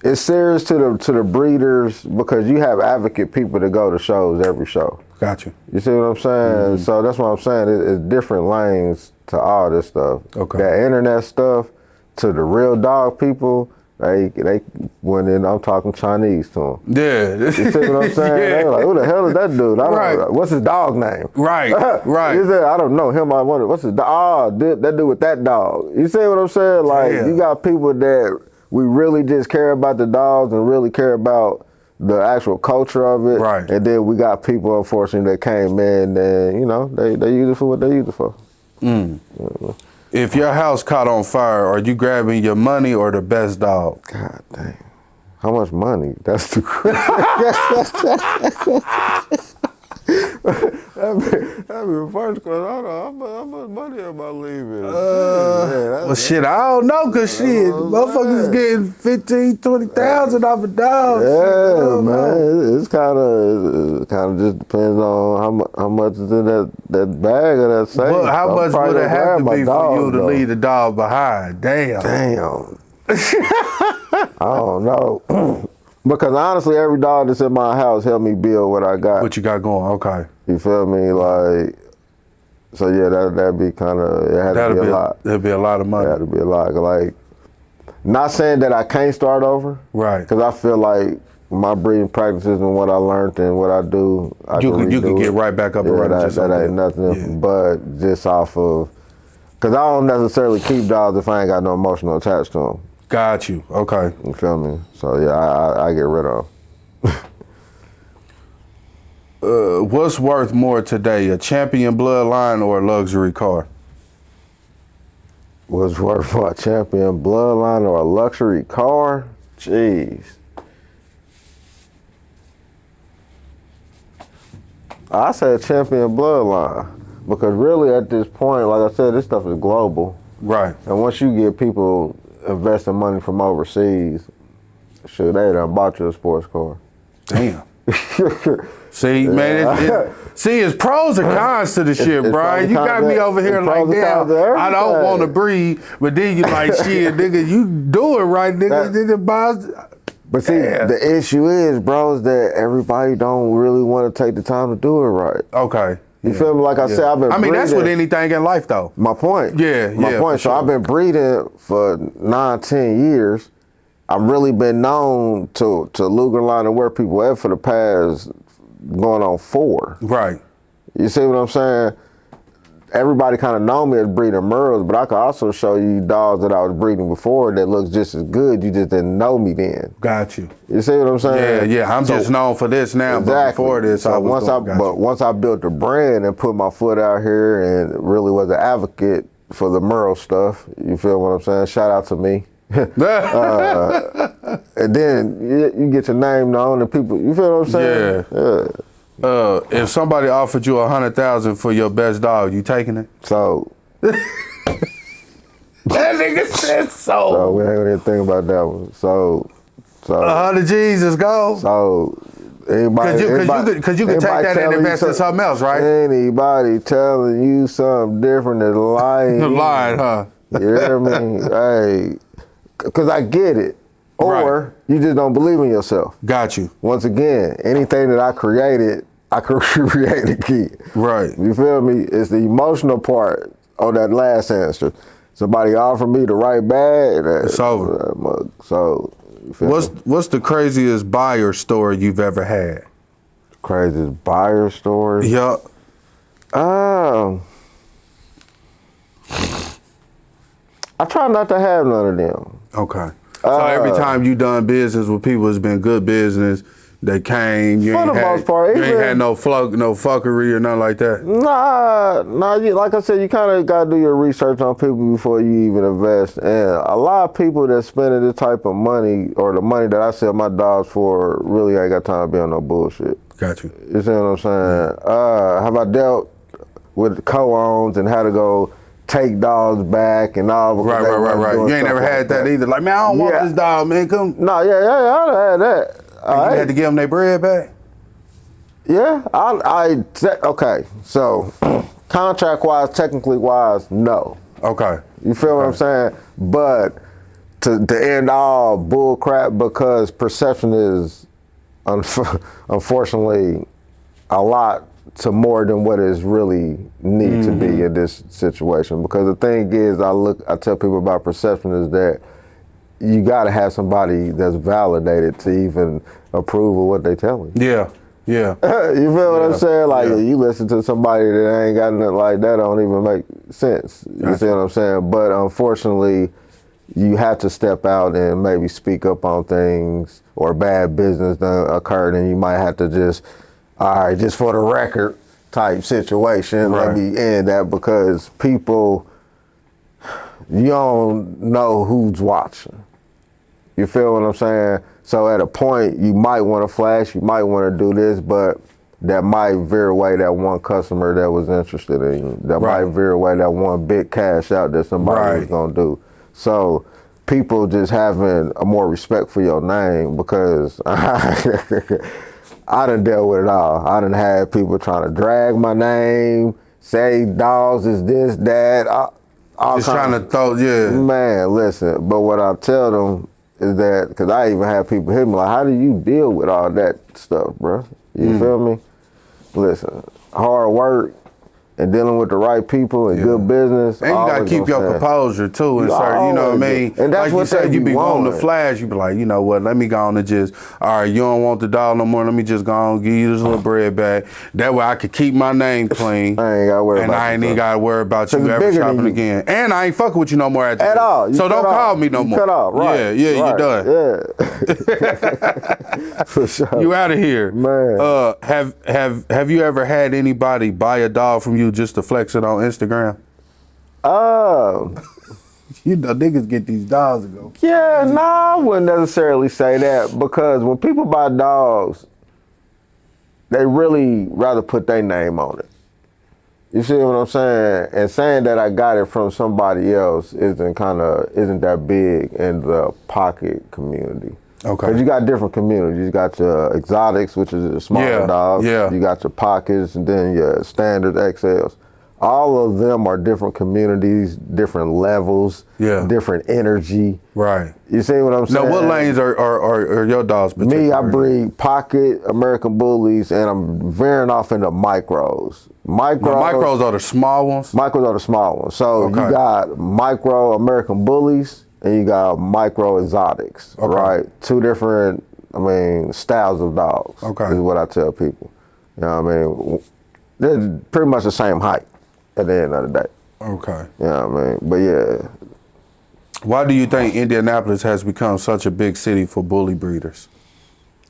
it's serious to the breeders because you have advocate people that go to shows every show. Got you. You see what I'm saying? Mm-hmm. So that's what I'm saying. It's different lanes to all this stuff. Okay. That internet stuff to the real dog people. They went in. I'm talking Chinese to them. Yeah. You see what I'm saying? Yeah. They were like, who the hell is that dude? I don't know. What's his dog name? Right. He said, I don't know him. I wonder what's his dog. That dude with that dog. You see what I'm saying? Like you got people that we really just care about the dogs and really care about the actual culture of it. Right. And then we got people, unfortunately, that came in and they use it for what they use it for. Mm. If your house caught on fire, are you grabbing your money or the best dog? God damn. How much money? That's too crazy. That'd be the first question. I don't know how much money am I leaving? Well, shit, I don't know, because shit, motherfuckers is getting 15, 20,000 off a dog. Yeah, man. It's kind of just depends on how much is in that bag of that safe. Well, how much would it have to be for you to leave the dog behind? Damn. I don't know. Because honestly, every dog that's in my house helped me build what I got. What you got going? Okay. You feel me? Like, so yeah, that'd be kind of, it had to be a lot. That'd be a lot of money. It had to be a lot. Like, not saying that I can't start over. Right. Because I feel like my breeding practices and what I learned and what I do, you can get right back up and running. That ain't nothing but just off of, because I don't necessarily keep dogs if I ain't got no emotional attached to them. Got you. Okay. You feel me? So yeah, I get rid of them. What's worth more today, a champion bloodline or a luxury car? What's worth more, a champion bloodline or a luxury car? Jeez. I say a champion bloodline because really at this point, like I said, this stuff is global. Right. And once you get people investing money from overseas, shit, they done bought you a sports car. Damn. See, man, it's pros and cons to the shit, Brian. You got me over here like, damn, I don't want to breathe, but then you like, shit, nigga, you do it right, nigga. But see, the issue is, bro, is that everybody don't really want to take the time to do it right. Okay. You feel me? Like I said, I've been breeding. That's with anything in life, though. My point. My point. So sure. I've been breeding for 9-10 years. I've really been known to Luger Line and where people at for the past going on 4. Right. You see what I'm saying? Everybody kind of know me as breeding Merles, but I could also show you dogs that I was breeding before that looks just as good. You just didn't know me then. Got you. You see what I'm saying? Yeah. I'm just known for this now, but before this, so once I built the brand and put my foot out here and really was an advocate for the Merle stuff, you feel what I'm saying? Shout out to me. And then you get your name known and people, you feel what I'm saying? Yeah. If somebody offered you $100,000 for your best dog, you taking it? So. That nigga said so. So we ain't even think about that one. So 100 G's is go. So anybody, because you could take that and invest in something else, right? Anybody telling you something different is lying. Lying, huh? You hear me? Hey, because I get it. Or you just don't believe in yourself. Got you. Once again, anything that I created, I could create again. Right. You feel me? It's the emotional part on that last answer. Somebody offered me the right bag. It's over. So, what's the craziest buyer story you've ever had? Craziest buyer story? Yup. I try not to have none of them. Okay. So every time you done business with people, it's been good business. They came. You For ain't the had, most part, you ain't had no fuckery or nothing like that. Nah. Like I said, you kind of got to do your research on people before you even invest. And a lot of people that spending this type of money or the money that I sell my dogs for really ain't got time to be on no bullshit. Got you. You see what I'm saying? Have I dealt with co-owns and how to go take dogs back and all? Right. You ain't never had that either. Like, man, I don't want this dog, man. Come. No, I done had that. You had to give them their bread back? Yeah, okay. So, contract-wise, technically-wise, no. Okay. You feel what I'm saying? But to end all bull crap, because perception is, unfortunately, a lot to more than what is really need to be in this situation. Because the thing is, I tell people about perception is that you got to have somebody that's validated to even approve of what they telling you. Yeah. You feel what I'm saying? Like, you listen to somebody that ain't got nothing like that, don't even make sense. You see what I'm saying? But unfortunately, you have to step out and maybe speak up on things or bad business that occurred, and you might have to just, all right, just for the record type situation, let me end that, because people, you don't know who's watching. You feel what I'm saying? So at a point, you might want to flash, you might want to do this, but that might veer away that one customer that was interested in you. That might veer away that one big cash out that somebody was going to do. So people just having a more respect for your name, because I done dealt with it all. I done had people trying to drag my name, say dogs is this, that. Just trying to throw, Man, listen, but what I tell them is that, because I even have people hit me like, how do you deal with all that stuff, bro? You feel me? Listen, hard work and dealing with the right people and good business. And you gotta keep your composure too, and certain, you know what I mean? And that's like what you said, you be wanting to wanting. flash, you be like, you know what, let me go on and just, all right, you don't want the dog no more, let me just go on and give you this little bread back. That way I could keep my name clean. I ain't gotta worry about and I ain't even gotta worry about you ever shopping again. And I ain't fucking with you no more at all. So don't call me no more. Cut off, right. Yeah, you done. Yeah. For sure. You out of here. Man. Have you ever had anybody buy a dog from you just to flex it on Instagram? You know, niggas get these dogs and go. Yeah, no, I wouldn't necessarily say that, because when people buy dogs, they really rather put their name on it. You see what I'm saying? And saying that I got it from somebody else isn't that big in the pocket community. Okay. Because you got different communities. You got your exotics, which is the smaller dogs. Yeah. You got your pockets, and then your standard XLs. All of them are different communities, different levels, different energy. Right. You see what I'm saying? Now, what lanes are your dogs particularly? Me, I breed pocket, American Bullies, and I'm veering off into micros. Micros are the small ones? Micros are the small ones. So you got micro American Bullies and you got micro exotics, right? Two different, styles of dogs. Is what I tell people. You know what I mean? They're pretty much the same height at the end of the day. Okay. You know what I mean? But yeah. Why do you think Indianapolis has become such a big city for bully breeders?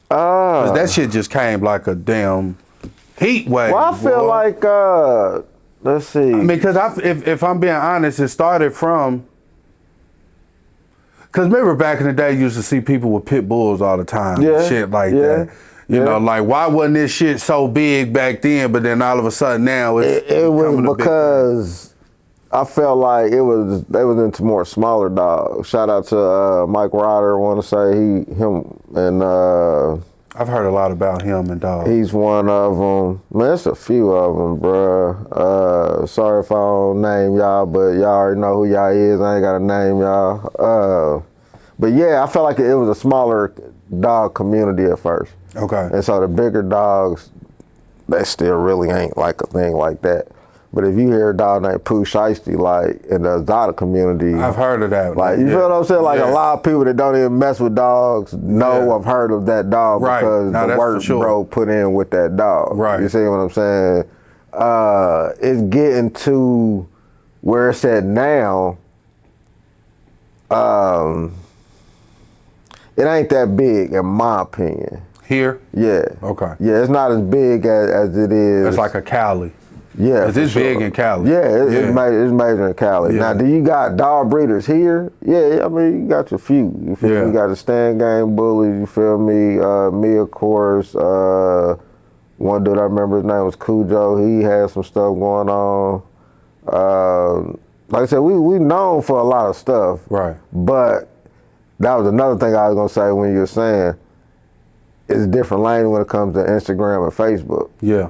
'Cause that shit just came like a damn heat wave. Well, I feel like, let's see. Because if I'm being honest, it started from, because remember back in the day, you used to see people with pit bulls all the time, shit like that. You know, like, why wasn't this shit so big back then, but then all of a sudden now it was because I felt like they was into more smaller dogs. Shout out to Mike Ryder, I want to say him and I've heard a lot about him and dogs. He's one of them. Man, there's a few of them, bruh. Sorry if I don't name y'all, but y'all already know who y'all is. I ain't got to name y'all. But yeah, I felt like it was a smaller dog community at first. Okay. And so the bigger dogs, they still really ain't like a thing like that. But if you hear a dog named Pooh Shiesty, like in the exotic community, I've heard of that. Like, you feel what I'm saying? Like a lot of people that don't even mess with dogs know I've heard of that dog because the work bro put in with that dog. Right. You see what I'm saying? It's getting to where it's at now. It ain't that big, in my opinion. Here? Yeah. Okay. Yeah, it's not as big as it is. It's like a Cali. Yeah, because it's big in Cali. Yeah, it's major in Cali. Yeah. Now, do you got dog breeders here? Yeah, I mean, you got your few. You feel me? You got the stand game bullies, you feel me? Me, of course. One dude, I remember his name was Cujo. He had some stuff going on. Like I said, we known for a lot of stuff. Right. But that was another thing I was going to say when you were saying it's a different lane when it comes to Instagram and Facebook. Yeah.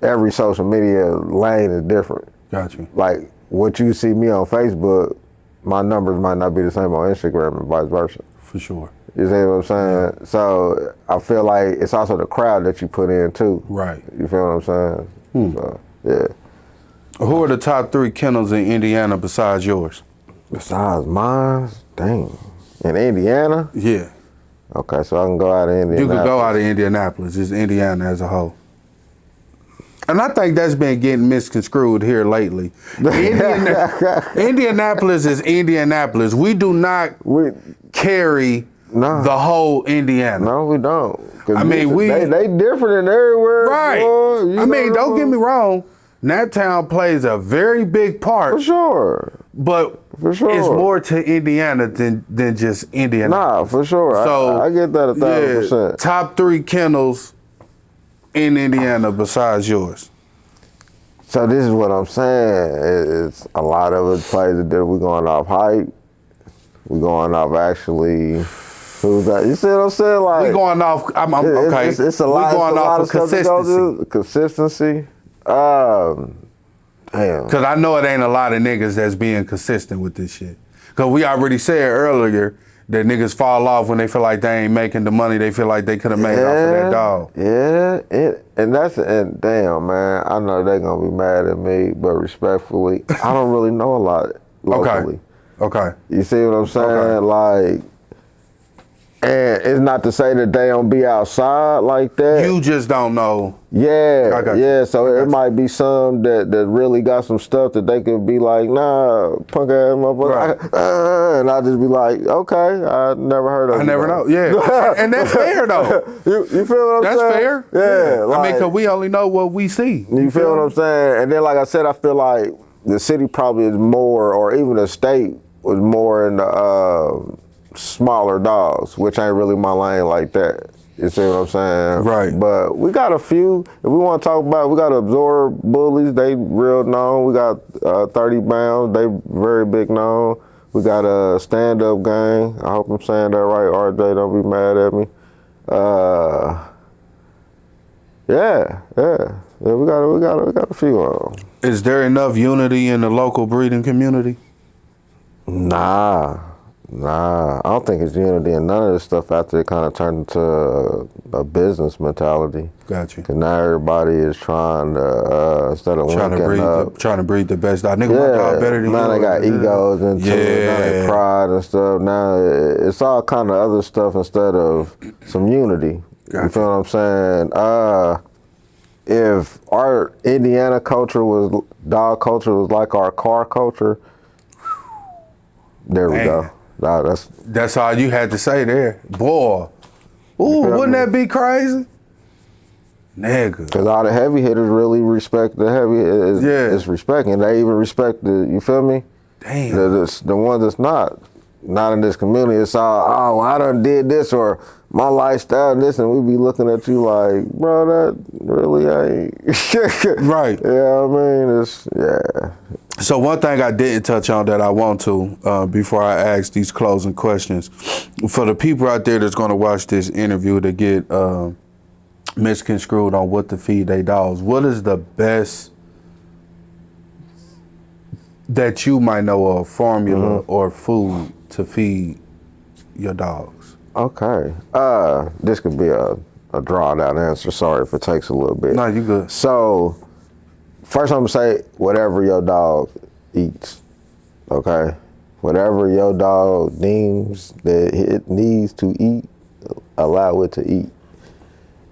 Every social media lane is different. Got you. Like, what you see me on Facebook, my numbers might not be the same on Instagram and vice versa. For sure. You see what I'm saying? Yeah. So I feel like it's also the crowd that you put in too. Right. You feel what I'm saying? So, yeah. Who are the top 3 kennels in Indiana besides yours? Besides mine? Dang. In Indiana? Yeah. Okay, so I can go out of Indianapolis. You could go out of Indianapolis, just Indiana as a whole. And I think that's been getting misconstrued here lately. Indianapolis is Indianapolis. We do not carry the whole Indiana. No, we don't. I mean, they different in everywhere. Right. Boy, I mean, don't get me wrong. That town plays a very big part. For sure. But it's more to Indiana than just Indiana. Nah, for sure. So I get that 1,000%. Top 3 kennels in Indiana besides yours. So this is what I'm saying. It's a lot of it plays that we're going off hype. We're going off actually. Who's that? You see what I'm saying? Like, we going off. Okay. It's a lot. We going off of consistency. Consistency. Damn. Because I know it ain't a lot of niggas that's being consistent with this shit. Because we already said earlier that niggas fall off when they feel like they ain't making the money they feel like they could have made off of that dog. Yeah, and damn, man, I know they gonna be mad at me, but respectfully, I don't really know a lot locally. Okay. You see what I'm saying? Like, and it's not to say that they don't be outside like that. You just don't know. Yeah. So it might be some that really got some stuff that they could be like, nah, punk ass motherfucker. Right. And I just be like, okay, I never heard of it. I never know. Yeah. And that's fair though. You feel what I'm saying? That's fair. Yeah. Like, I mean, because we only know what we see. You feel what I'm saying? And then, like I said, I feel like the city probably is more, or even the state was more in the smaller dogs, which ain't really my lane like that. You see what I'm saying? Right. But we got a few. If we want to talk about, we got Absorb Bullies. They real known. We got 30 Bounds. They very big known. We got a stand-up gang. I hope I'm saying that right. RJ, don't be mad at me. Yeah. We got a few of them. Is there enough unity in the local breeding community? Nah, I don't think it's unity in none of this stuff after it kind of turned into a business mentality. Got you. Because now everybody is trying to, instead of linking up. Trying to breed the best dog. Nigga, my dog better than you. Now they got egos into it, now they pride and stuff. Now it's all kind of other stuff instead of some unity. Got you feel what I'm saying? If our Indiana culture dog culture was like our car culture, there we go. Nah, that's all you had to say there. Boy. Ooh, wouldn't that be crazy? Nigga. Because all the heavy hitters really respect the heavy. It's respecting. They even respect you feel me? Damn. The ones that's not in this community. It's all, I done did this, or my lifestyle and this, and we be looking at you like, bro, that really ain't. Right. Yeah, I mean, So one thing I didn't touch on that I want to, before I ask these closing questions, for the people out there that's going to watch this interview to get misconstrued on what to feed their dogs, what is the best that you might know of formula or food to feed your dogs? Okay. This could be a drawn out answer. Sorry if it takes a little bit. No, you good. So, first I'm gonna say whatever your dog eats, okay? Whatever your dog deems that it needs to eat, allow it to eat.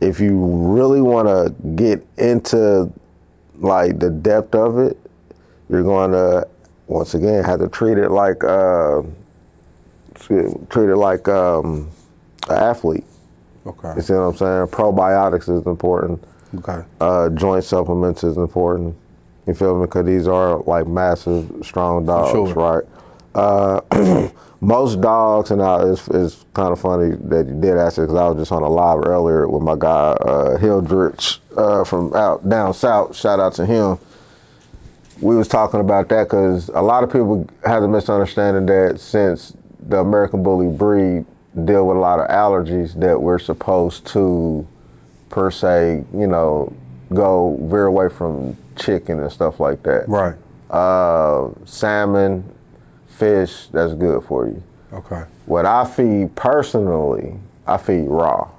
If you really wanna get into like the depth of it, you're gonna, once again, have to treat it like an athlete. Okay. You see what I'm saying? Probiotics is important. Okay. Joint supplements is important. You feel me? Because these are like massive, strong dogs, right? Most dogs, and it's kind of funny that you did ask it because I was just on a live earlier with my guy Hildrich from out down south. Shout out to him. We was talking about that because a lot of people have the misunderstanding that since the American Bully breed deal with a lot of allergies that we're supposed to, per se, you know, go veer away from chicken and stuff like that. Right. Salmon, fish, that's good for you. Okay. What I feed personally, I feed raw.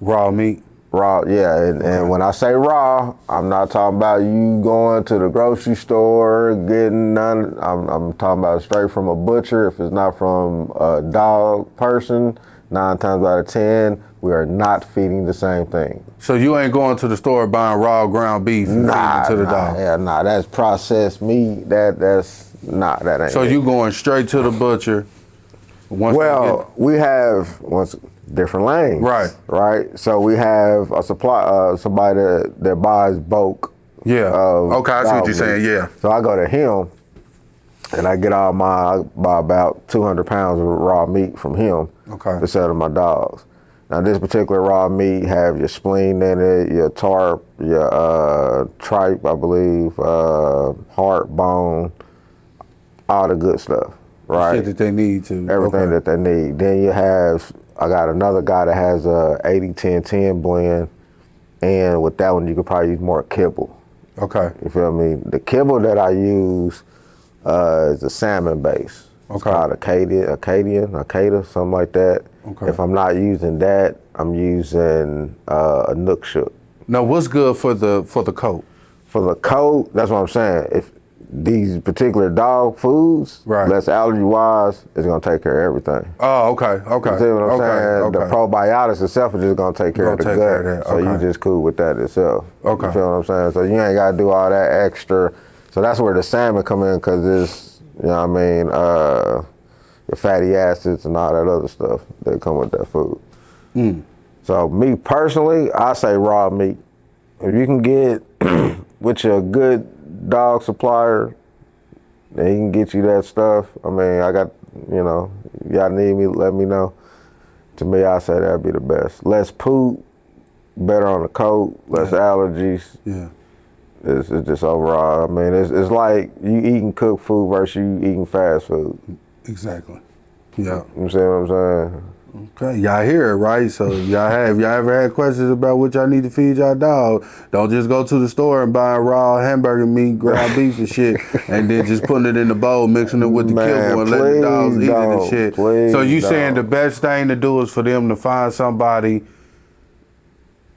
Raw meat? Raw, yeah. And when I say raw, I'm not talking about you going to the grocery store, getting none. I'm talking about straight from a butcher. If it's not from a dog person, 9 times out of 10, we are not feeding the same thing. So you ain't going to the store buying raw ground beef and feeding it to the dog? Yeah, that's processed meat. That ain't So it. you going straight to the butcher? We have different lanes. Right. So we have a supply, somebody that buys bulk. Yeah. Okay, I see what you're saying. Yeah. So I go to him, and I get I buy about 200 pounds of raw meat from him. Okay. To sell to my dogs. Now this particular raw meat have your spleen in it, your tarp, your tripe, I believe, heart, bone, all the good stuff. Right. Shit that they need to. Everything that they need. Then I got another guy that has a 80-10-10 blend, and with that one you could probably use more kibble. Okay. You feel me? The kibble that I use is a salmon base. Okay. It's called Acada, something like that. Okay. If I'm not using that, I'm using a Nook Shook. Now, what's good for the coat? For the coat, that's what I'm saying. If these particular dog foods, less allergy-wise, it's gonna take care of everything. Oh, okay. You see what I'm saying? The probiotics itself is just gonna take care of the gut. So you just cool with that itself. Okay. You feel what I'm saying? So you ain't gotta do all that extra. So that's where the salmon come in, because it's, you know what I mean, the fatty acids and all that other stuff that come with that food. So me personally, I say raw meat. If you can get with your good dog supplier, and he can get you that stuff. I mean, I got, y'all need me, let me know. To me, I say that'd be the best. Less poop, better on the coat, less allergies. Yeah. It's just overall, I mean, it's like you eating cooked food versus you eating fast food. Exactly. Yeah. You see what I'm saying? Okay, y'all hear it, right? So y'all ever had questions about what y'all need to feed y'all dog? Don't just go to the store and buy raw hamburger meat, ground beef and shit, and then just putting it in the bowl, mixing it with the kibble and letting the dogs eat it and shit. So you saying the best thing to do is for them to find somebody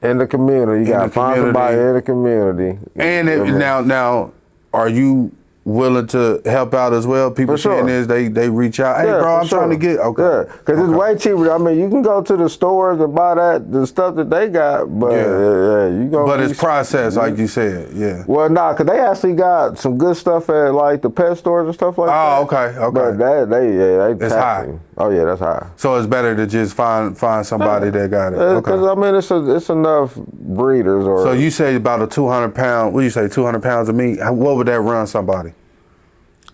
in the community. You gotta find somebody in the community. And now, are you willing to help out as well? People saying this, they reach out. Hey, bro, I'm trying to get. Okay. Yeah, because it's way cheaper. I mean, you can go to the stores and buy the stuff that they got, but you go. But it's processed, like you said. Yeah. Well, because they actually got some good stuff at like the pet stores and stuff like that. Oh, okay. But they it's high. Oh yeah, that's high. So it's better to just find somebody that got it. Because I mean, it's enough breeders. So you say about a 200 pound. What do you say? 200 pounds of meat. What would that run somebody?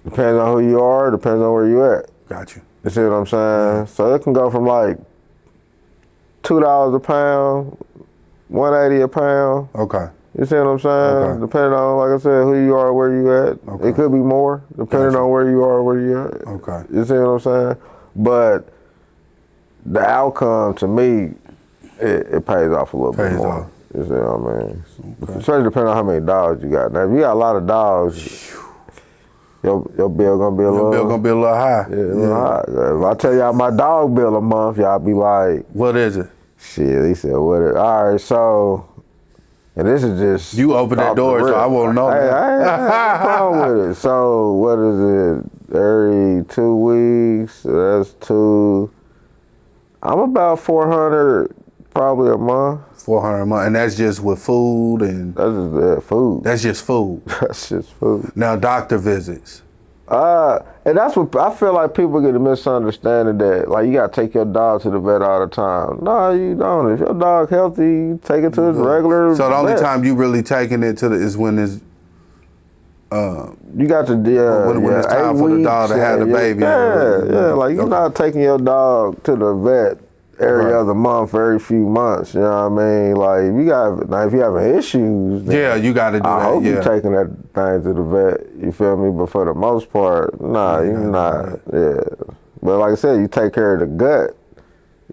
Depends on who you are, depends on where you at. Got you. You see what I'm saying? Yeah. So it can go from like $2 a pound, $1.80 a pound. Okay. You see what I'm saying? Okay. Depending on, like I said, who you are, where you at. Okay. It could be more, depending on where you are, where you at. Okay. You see what I'm saying? But the outcome, to me, it pays off a little bit more. You see what I mean? Okay. Especially depending on how many dogs you got. Now, if you got a lot of dogs, your bill gonna be a little high. Yeah, a little high. If I tell y'all my dog bill a month, y'all be like, what is it? Shit, he said, what is it? All right, so, and this is just. You open that door, so I won't know. Hey, I ain't no problem with it. So, what is it? Every 2 weeks, that's I'm about 400 probably a month. 400 a month, and that's just with food and. That's just food. That's just food. That's just food. Now, doctor visits. And that's what I feel like people get a misunderstanding that like you gotta take your dog to the vet all the time. No, you don't. If your dog healthy, you take it to his regular. So the only vet. time you really taking it to is when it's you got to when it's time for the dog to have the baby. Yeah. Like you're not taking your dog to the vet every other month, every few months. You know what I mean? Like if you having issues, then you got to do that. I hope you're taking that thing to the vet. You feel me? But for the most part, nah, you're not. Yeah. But like I said, you take care of the gut.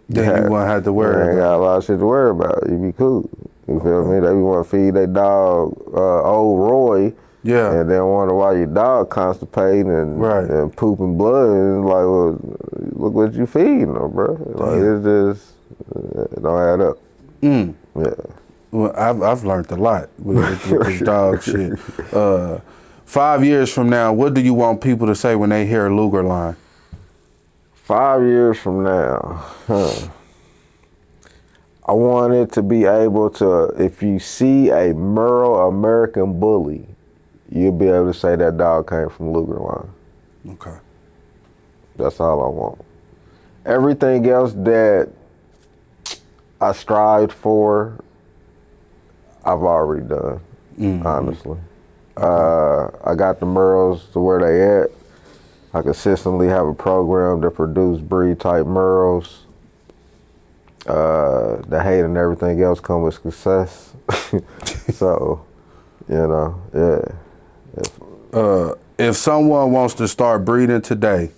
Then you won't have to worry. You ain't got a lot of shit to worry about. You be cool. You feel me? They want to feed their dog old Roy. Yeah. And then wonder why your dog constipating and pooping blood. And it's like, well, look what you feeding them, bro. Like, it's just, it don't add up. Yeah. Well, I've learned a lot with this dog shit. 5 years from now, what do you want people to say when they hear Luger Line? 5 years from now, I want it to be able to, if you see a Merle American Bully, you'll be able to say that dog came from Luger Line. Okay. That's all I want. Everything else that I strived for, I've already done, honestly. I got the Merles to where they at. I consistently have a program that produce breed type Merles. The hate and everything else come with success. So, yeah. If someone wants to start breeding today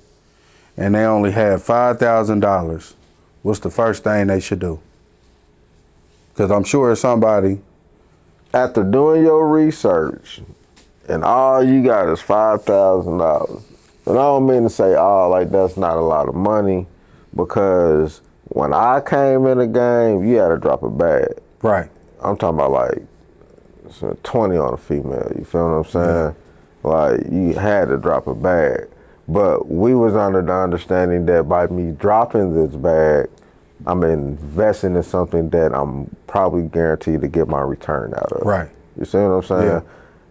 and they only have $5,000, what's the first thing they should do? Because I'm sure somebody... After doing your research and all you got is $5,000, and I don't mean to say, like that's not a lot of money, because when I came in the game, you had to drop a bag. Right. I'm talking about like 20 on a female, you feel what I'm saying? Yeah. Like, you had to drop a bag. But we was under the understanding that by me dropping this bag, I'm investing in something that I'm probably guaranteed to get my return out of. Right. You see what I'm saying? Yeah.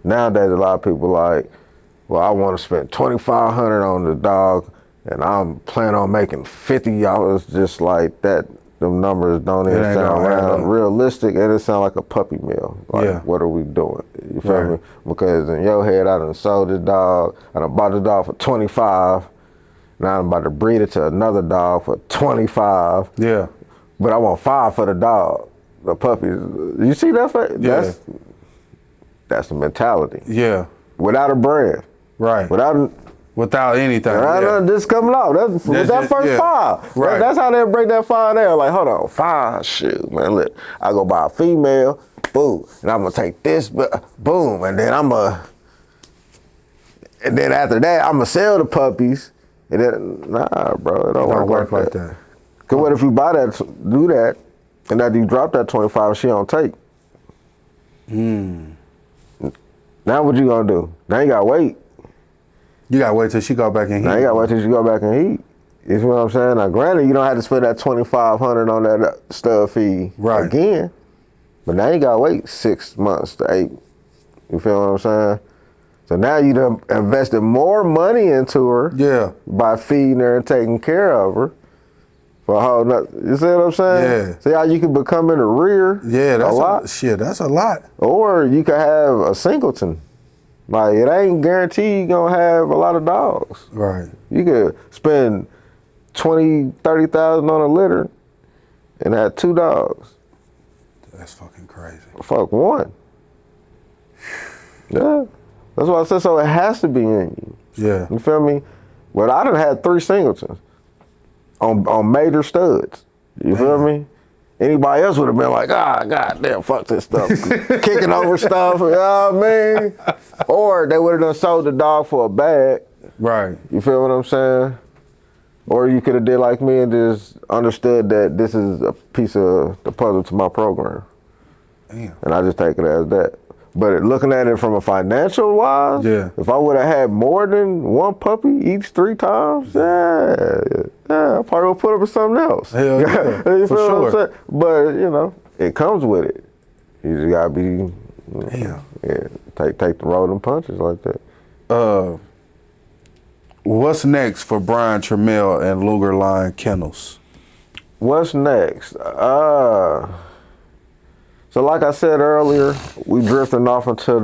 Nowadays, a lot of people like, well, I want to spend $2,500 on the dog, and I'm planning on making $50 just like that. Them numbers don't even sound realistic, and it sound like a puppy mill. Like, what are we doing? You feel me? Because in your head, I done sold this dog, I done bought the dog for $25. Now I'm about to breed it to another dog for $25. Yeah. But I want $5 for the dog, the puppy. You see that? Yeah. That's the mentality. Yeah. Without a brand. Right. Without anything. Just coming out. That's that first $5. Right. That's how they break that $5 down. Like, hold on, $5, shoot, man. Look, I go buy a female, boom, and I'm gonna take this, boom, and then after that, I'm gonna sell the puppies. And then, nah, bro, it don't work like that. Cause what if you buy that, do that, and after you drop that 25, she don't take? Now what you gonna do? Now you gotta wait. You gotta wait till she go back and heat. Now you gotta wait till she go back and heat. You see what I'm saying? Now granted, you don't have to spend that $2,500 on that stud fee again. But now you gotta wait 6 months to 8. You feel what I'm saying? So now you done invested more money into her by feeding her and taking care of her. For a whole you see what I'm saying? Yeah. See how you can become in the rear? Yeah, that's a lot. Shit, that's a lot. Or you could have a singleton. Like, it ain't guaranteed you're gonna have a lot of dogs. Right. You could spend $20,000, $30,000 on a litter and have 2 dogs. That's fucking crazy. Fuck 1. Yeah. That's what I said. So it has to be in you. Yeah. You feel me? Well, I done had 3 singletons on major studs. You feel me? Anybody else would have been like, goddamn, fuck this stuff. Kicking over stuff, you know what I mean? Or they would have done sold the dog for a bag. Right. You feel what I'm saying? Or you could have did like me and just understood that this is a piece of the puzzle to my program. Damn. And I just take it as that. But looking at it from a financial wise, if I would have had more than 1 puppy each 3 times, I probably would put up with something else. Hell yeah, you for feel what sure. I'm saying? But, you know, it comes with it. You just gotta be, take the road and punches like that. What's next for Brian Trammell and Luger Line Kennels? What's next? So like I said earlier, we drifting off into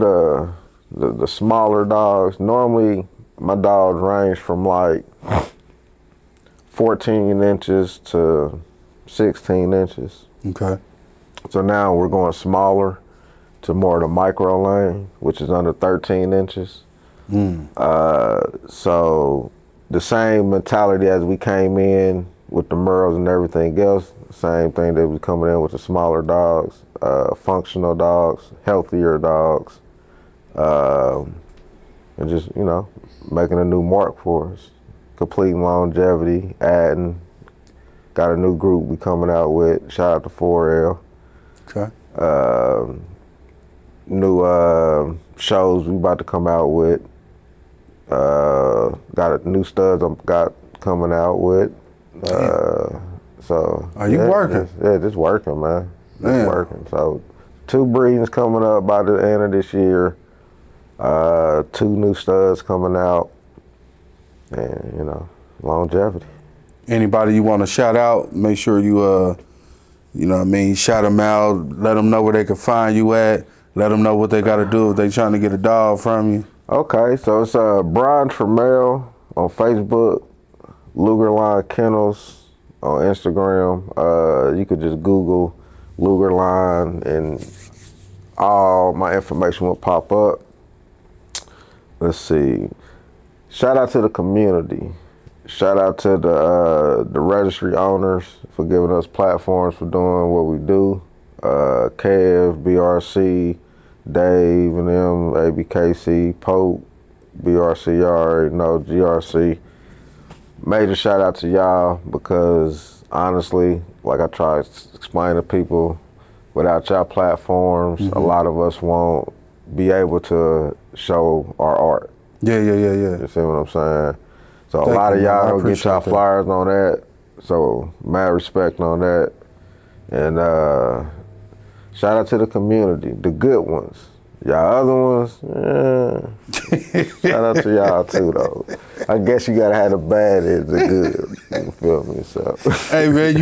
the smaller dogs. Normally, my dogs range from like 14 inches to 16 inches. Okay. So now we're going smaller to more of the micro lane, which is under 13 inches. So the same mentality as we came in with the Merles and everything else, same thing that we coming in with the smaller dogs, functional dogs, healthier dogs, and just, you know, making a new mark for us, completing longevity, adding, got a new group we coming out with, shout out to 4L. Okay. New shows we about to come out with. Got a new studs I'm got coming out with. So are you working? Just working, man. Just working. So 2 breedings coming up by the end of this year. 2 new studs coming out, and you know, longevity. Anybody you want to shout out? Make sure you you know what I mean, shout them out. Let them know where they can find you at. Let them know what they got to do if they trying to get a dog from you. Okay, so it's Brian Trammell on Facebook, Luger Line Kennels on Instagram. You could just Google Luger Line and all my information will pop up. Let's see. Shout out to the community. Shout out to the registry owners for giving us platforms for doing what we do. Kev, BRC, Dave and them, ABKC, Pope, BRC, you already know, GRC. Major shout out to y'all because honestly, like I try to explain to people, without y'all platforms, a lot of us won't be able to show our art. Yeah. You see what I'm saying? So a lot of y'all don't get y'all flyers on that. So mad respect on that. And shout out to the community, the good ones. Y'all other ones, shout out to y'all too though. I guess you gotta have the bad and the good. You feel me? So hey man,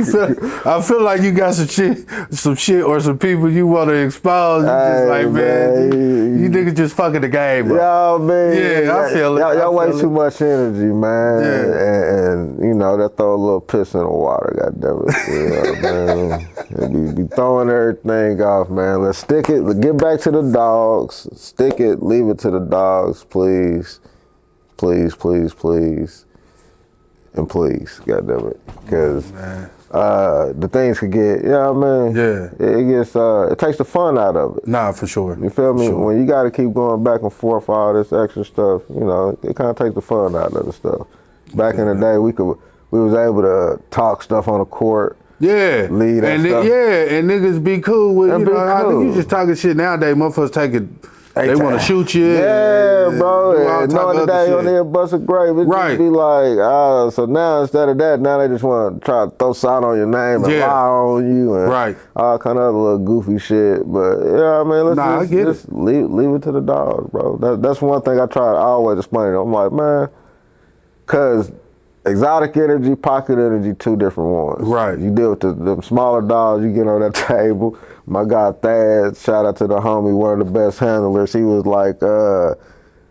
I feel like you got some shit or some people you want to expose. You just like, man, you niggas just fucking the game, bro. Y'all, man. Yeah, I feel it. Y'all waste too much energy, man. Yeah. And you know, that throw a little piss in the water, goddammit. Yeah, man. Be throwing everything off, man. Let's stick it. Let's get back to the dogs. Stick it, leave it to the dogs, please. Please, please, please. And please, goddammit. Because the things could get, you know what I mean? Yeah. It gets, it takes the fun out of it. Nah, for sure. You feel me? Sure. When you got to keep going back and forth for all this extra stuff, you know, it kind of takes the fun out of the stuff. Back in the day, we was able to talk stuff on the court. Yeah, lead that stuff. And niggas be cool with, you know, cool. You just talking shit nowadays, motherfuckers take it, they want to shoot you. Yeah, bro, and knowing the day on there bust a grave, it just be like, so now instead of that, now they just want to try to throw salt on your name and lie on you and all kind of other little goofy shit. But, you know what I mean, let's just leave it to the dogs, bro. That's one thing I try to always explain. I'm like, man, because exotic energy, pocket energy, 2 different ones. Right. You deal with the smaller dogs, you get on that table. My guy Thad, shout out to the homie, one of the best handlers. He was like,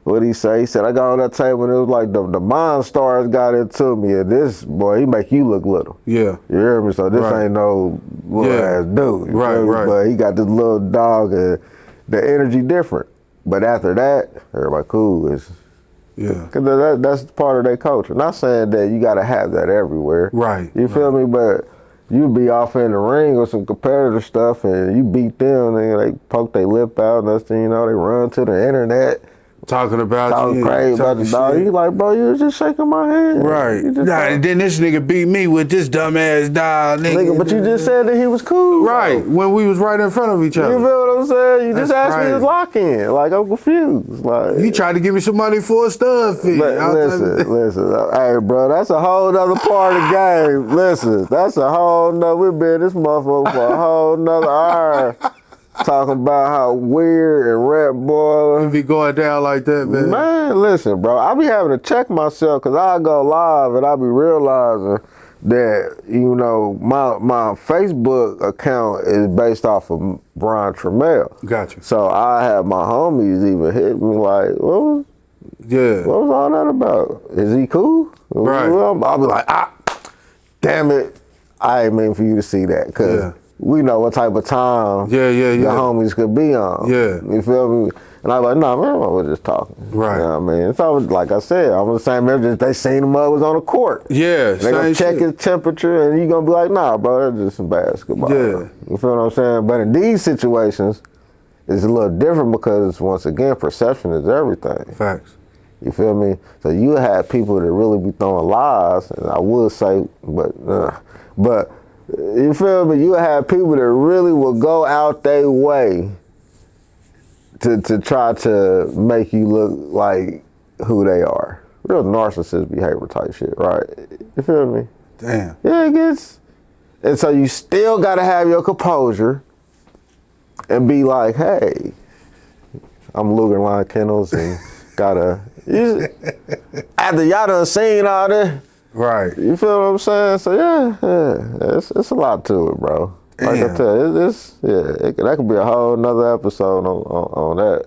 what'd he say? He said, I got on that table and it was like the Mind Stars got into me. And this, boy, he make you look little. Yeah. You hear me? So this ain't no little ass dude. Right. But he got this little dog and the energy different. But after that, everybody cool. Because that's part of their culture. Not saying that you got to have that everywhere. Right. You feel me? But you be off in the ring or some competitive stuff and you beat them and they poke their lip out and that's, you know, they run to the internet. Talking crazy about the dog. You like, bro, you was just shaking my hand. Right. And then this nigga beat me with this dumbass dog, nigga. But you just said that he was cool. Right. Bro. When we was right in front of each other. You feel what I'm saying? You just asked me his lock-in. Like, I'm confused. Like, you tried to give me some money for a stud fee. Listen. Hey, bro, that's a whole nother part of the game. Listen, that's a whole nother, we've been this motherfucker for a whole nother hour. talking about how weird and rat boy. You be going down like that, man. Man, listen, bro. I be having to check myself because I go live and I be realizing that, you know, my Facebook account is based off of Brian Trammell. Gotcha. So I have my homies even hit me like, what was all that about? Is he cool? Right. I'll be like, damn it. I ain't mean for you to see that because we know what type of time the homies could be on. Yeah. You feel me? And I was like, nah, man, we're just talking. Right. You know what I mean? So, like I said, I'm the same. They seen the mug was on the court. Yeah. They gonna check his temperature, and you gonna be like, nah, bro, that's just some basketball. Yeah. You feel what I'm saying? But in these situations, it's a little different because, once again, perception is everything. Facts. You feel me? So you have people that really be throwing lies, and I would say, but you feel me? You have people that really will go out their way to try to make you look like who they are. Real narcissist behavior type shit, right? You feel me? Damn. Yeah, it gets. And so you still gotta have your composure and be like, hey, I'm Luger Line Kennels and after y'all done seen all this. Right. You feel what I'm saying? So yeah, it's a lot to it, bro. Like I tell you, that could be a whole nother episode on that.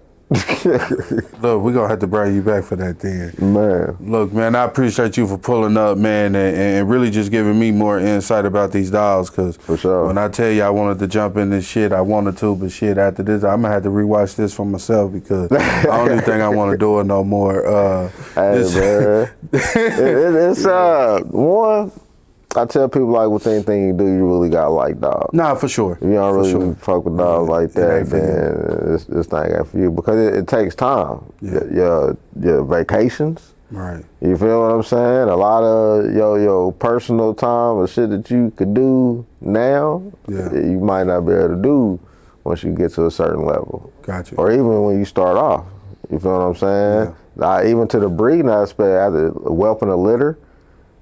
Look, we're going to have to bring you back for that then. Man. Look, man, I appreciate you for pulling up, man, and really just giving me more insight about these dogs, because when I tell you I wanted to jump in this shit, I wanted to, but shit, after this, I'm going to have to rewatch this for myself because I don't even think I want to do it no more. Man. It's one, I tell people, like, with anything you do, you really got to like dogs. Nah, for sure. If you don't really fuck with dogs like that, then this thing ain't for you. Because it takes time. Yeah. Your vacations. Right. You feel what I'm saying? A lot of your personal time or shit that you could do now, you might not be able to do once you get to a certain level. Gotcha. Or even when you start off. You feel what I'm saying? Yeah. Even to the breeding aspect, after whelping a litter,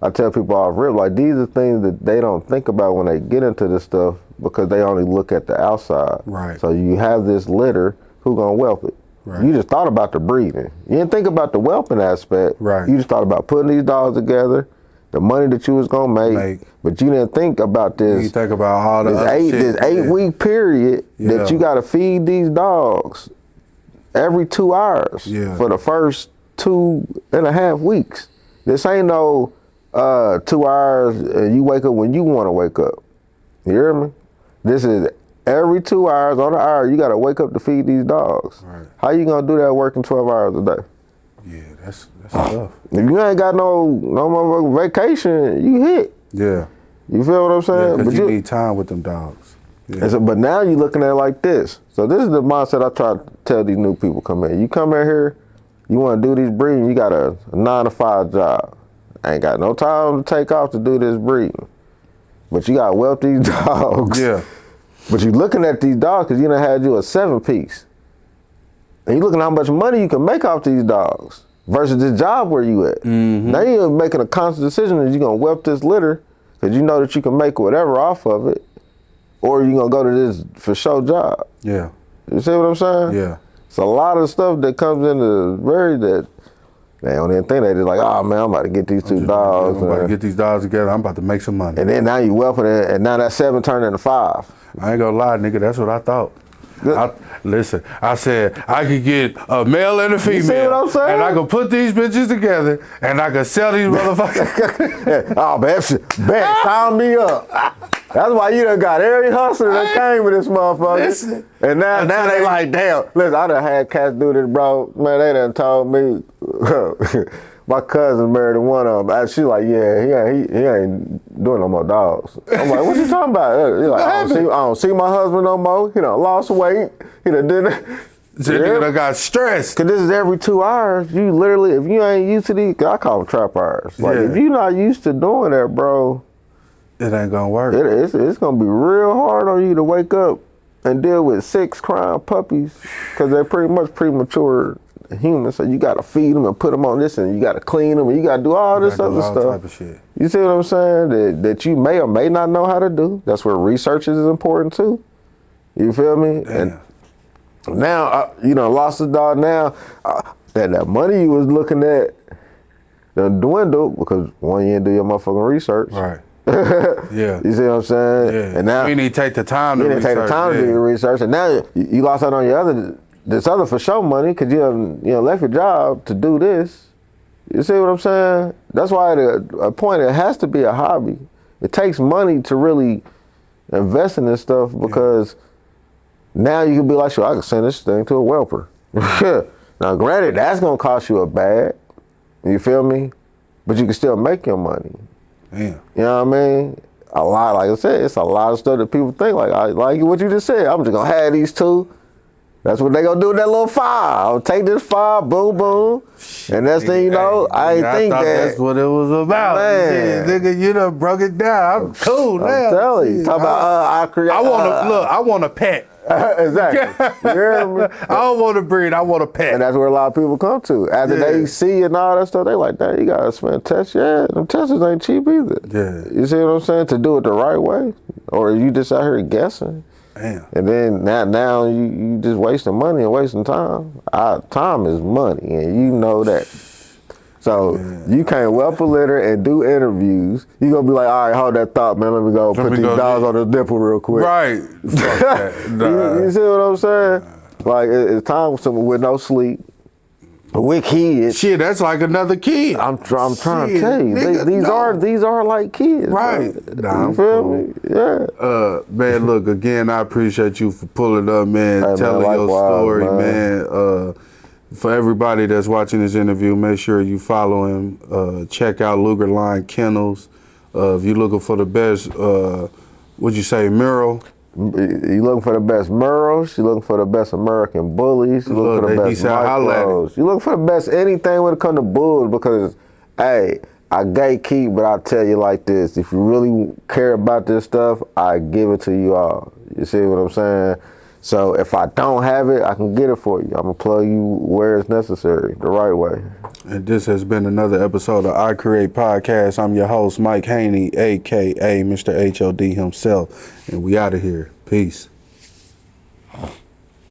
I tell people off rip, like, these are things that they don't think about when they get into this stuff because they only look at the outside. Right. So you have this litter, who gonna whelp it? Right. You just thought about the breeding. You didn't think about the whelping aspect. Right. You just thought about putting these dogs together, the money that you was gonna make. But you didn't think about this. You think about all the this 8-week period that you gotta feed these dogs every 2 hours for the first 2.5 weeks. This ain't no 2 hours and you wake up when you want to wake up. You hear me? This is every 2 hours on the hour you got to wake up to feed these dogs. Right. How you gonna do that working 12 hours a day? Yeah, that's tough. If you ain't got no motherfucking vacation, you hit. Yeah. You feel what I'm saying? Because you need time with them dogs. Yeah. So, but now you're looking at it like this. So this is the mindset I try to tell these new people come in. You come in here, you want to do these breeding, you got a 9-to-5 job. Ain't got no time to take off to do this breeding. But you got to whelp these dogs. Yeah. But you looking at these dogs because you done had you a 7-piece. And you looking at how much money you can make off these dogs versus this job where you at. Mm-hmm. Now you're making a conscious decision that you're going to whelp this litter because you know that you can make whatever off of it, or you're going to go to this for show job. Yeah. You see what I'm saying? Yeah. It's a lot of stuff that comes into that they don't even think. They just like, oh man, I'm about to get these two dogs. I'm about to get these dogs together. I'm about to make some money. And then now you whelping it, and now that 7 turned into 5. I ain't gonna lie, nigga. That's what I thought. Listen, I said I could get a male and a female. You see what I'm saying? And I could put these bitches together, and I could sell these motherfuckers. Oh, bet, sign me up. That's why you done got every hustler that came with this motherfucker. Listen, and now they like, damn. Listen, I done had cats do this, bro. Man, they done told me. My cousin married one of them. She's like, yeah, he ain't doing no more dogs. I'm like, what you talking about? He's like, I don't see my husband no more. He done lost weight. He done did it. So nigga done got stressed. Cause this is every 2 hours. You literally, if you ain't used to these, I call them trap hours. Like if you not used to doing that, bro, it ain't gonna work. It's gonna be real hard on you to wake up and deal with 6 crying puppies because they're pretty much premature humans. So you gotta feed them and put them on this, and you gotta clean them, and you gotta do all this other stuff. Type of shit. You see what I'm saying? That you may or may not know how to do. That's where research is important too. You feel me? Damn. And now, you know, lost the dog now. That money you was looking at done dwindled because one, you didn't do your motherfucking research. Right. Yeah. You see what I'm saying? Yeah. And now you didn't take the time to research. take the time to do your research, and now you lost out on this other for show money because you left your job to do this. You see what I'm saying? That's why at a point it has to be a hobby. It takes money to really invest in this stuff because now you can be like, sure, I can send this thing to a whelper. Now, granted, that's gonna cost you a bag. You feel me? But you can still make your money. Damn. You know what I mean? A lot, like I said, it's a lot of stuff that people think like what you just said. I'm just gonna have these two. That's what they gonna do with that little file. I'll take this file, boom, boom, and next thing you know, I think that that's what it was about. Man. Yeah, nigga, you done broke it down. I'm cool now. I'm telling you. Talk about I create. I want a pet. Exactly. You hear me? I don't want to breed. I want a pet. And that's where a lot of people come to. After they see and all that stuff, they like, dang, you gotta spend tests. Yeah, them tests ain't cheap either. Yeah. You see what I'm saying? To do it the right way, or you just out here guessing. Damn. And then now you just wasting money and wasting time. Time is money, and you know that. So you can't whelp a litter and do interviews. You gonna be like, all right, hold that thought, man. Let me go put these dogs on the nipple real quick. Right. Fuck that. Nah. You see what I'm saying? Like it's time with no sleep. With kids. Shit, that's like another kid. I'm trying to tell you, nigga, these are like kids. Right. Nah, you feel me? Yeah. Man, look, again, I appreciate you for pulling up, man, hey, telling man, your story, man. For everybody that's watching this interview, make sure you follow him. Check out Luger Line Kennels. If you're looking for the best, what'd you say, mural? You looking for the best murals, you looking for the best American bullies, you looking for the best micros, you looking for the best anything when it comes to bulls because, hey, I gatekeep, but I tell you like this, if you really care about this stuff, I give it to you all. You see what I'm saying? So if I don't have it, I can get it for you. I'm going to plug you where it's necessary, the right way. And this has been another episode of I Create Podcast. I'm your host, Mike Haney, a.k.a. Mr. HOD himself. And we out of here. Peace.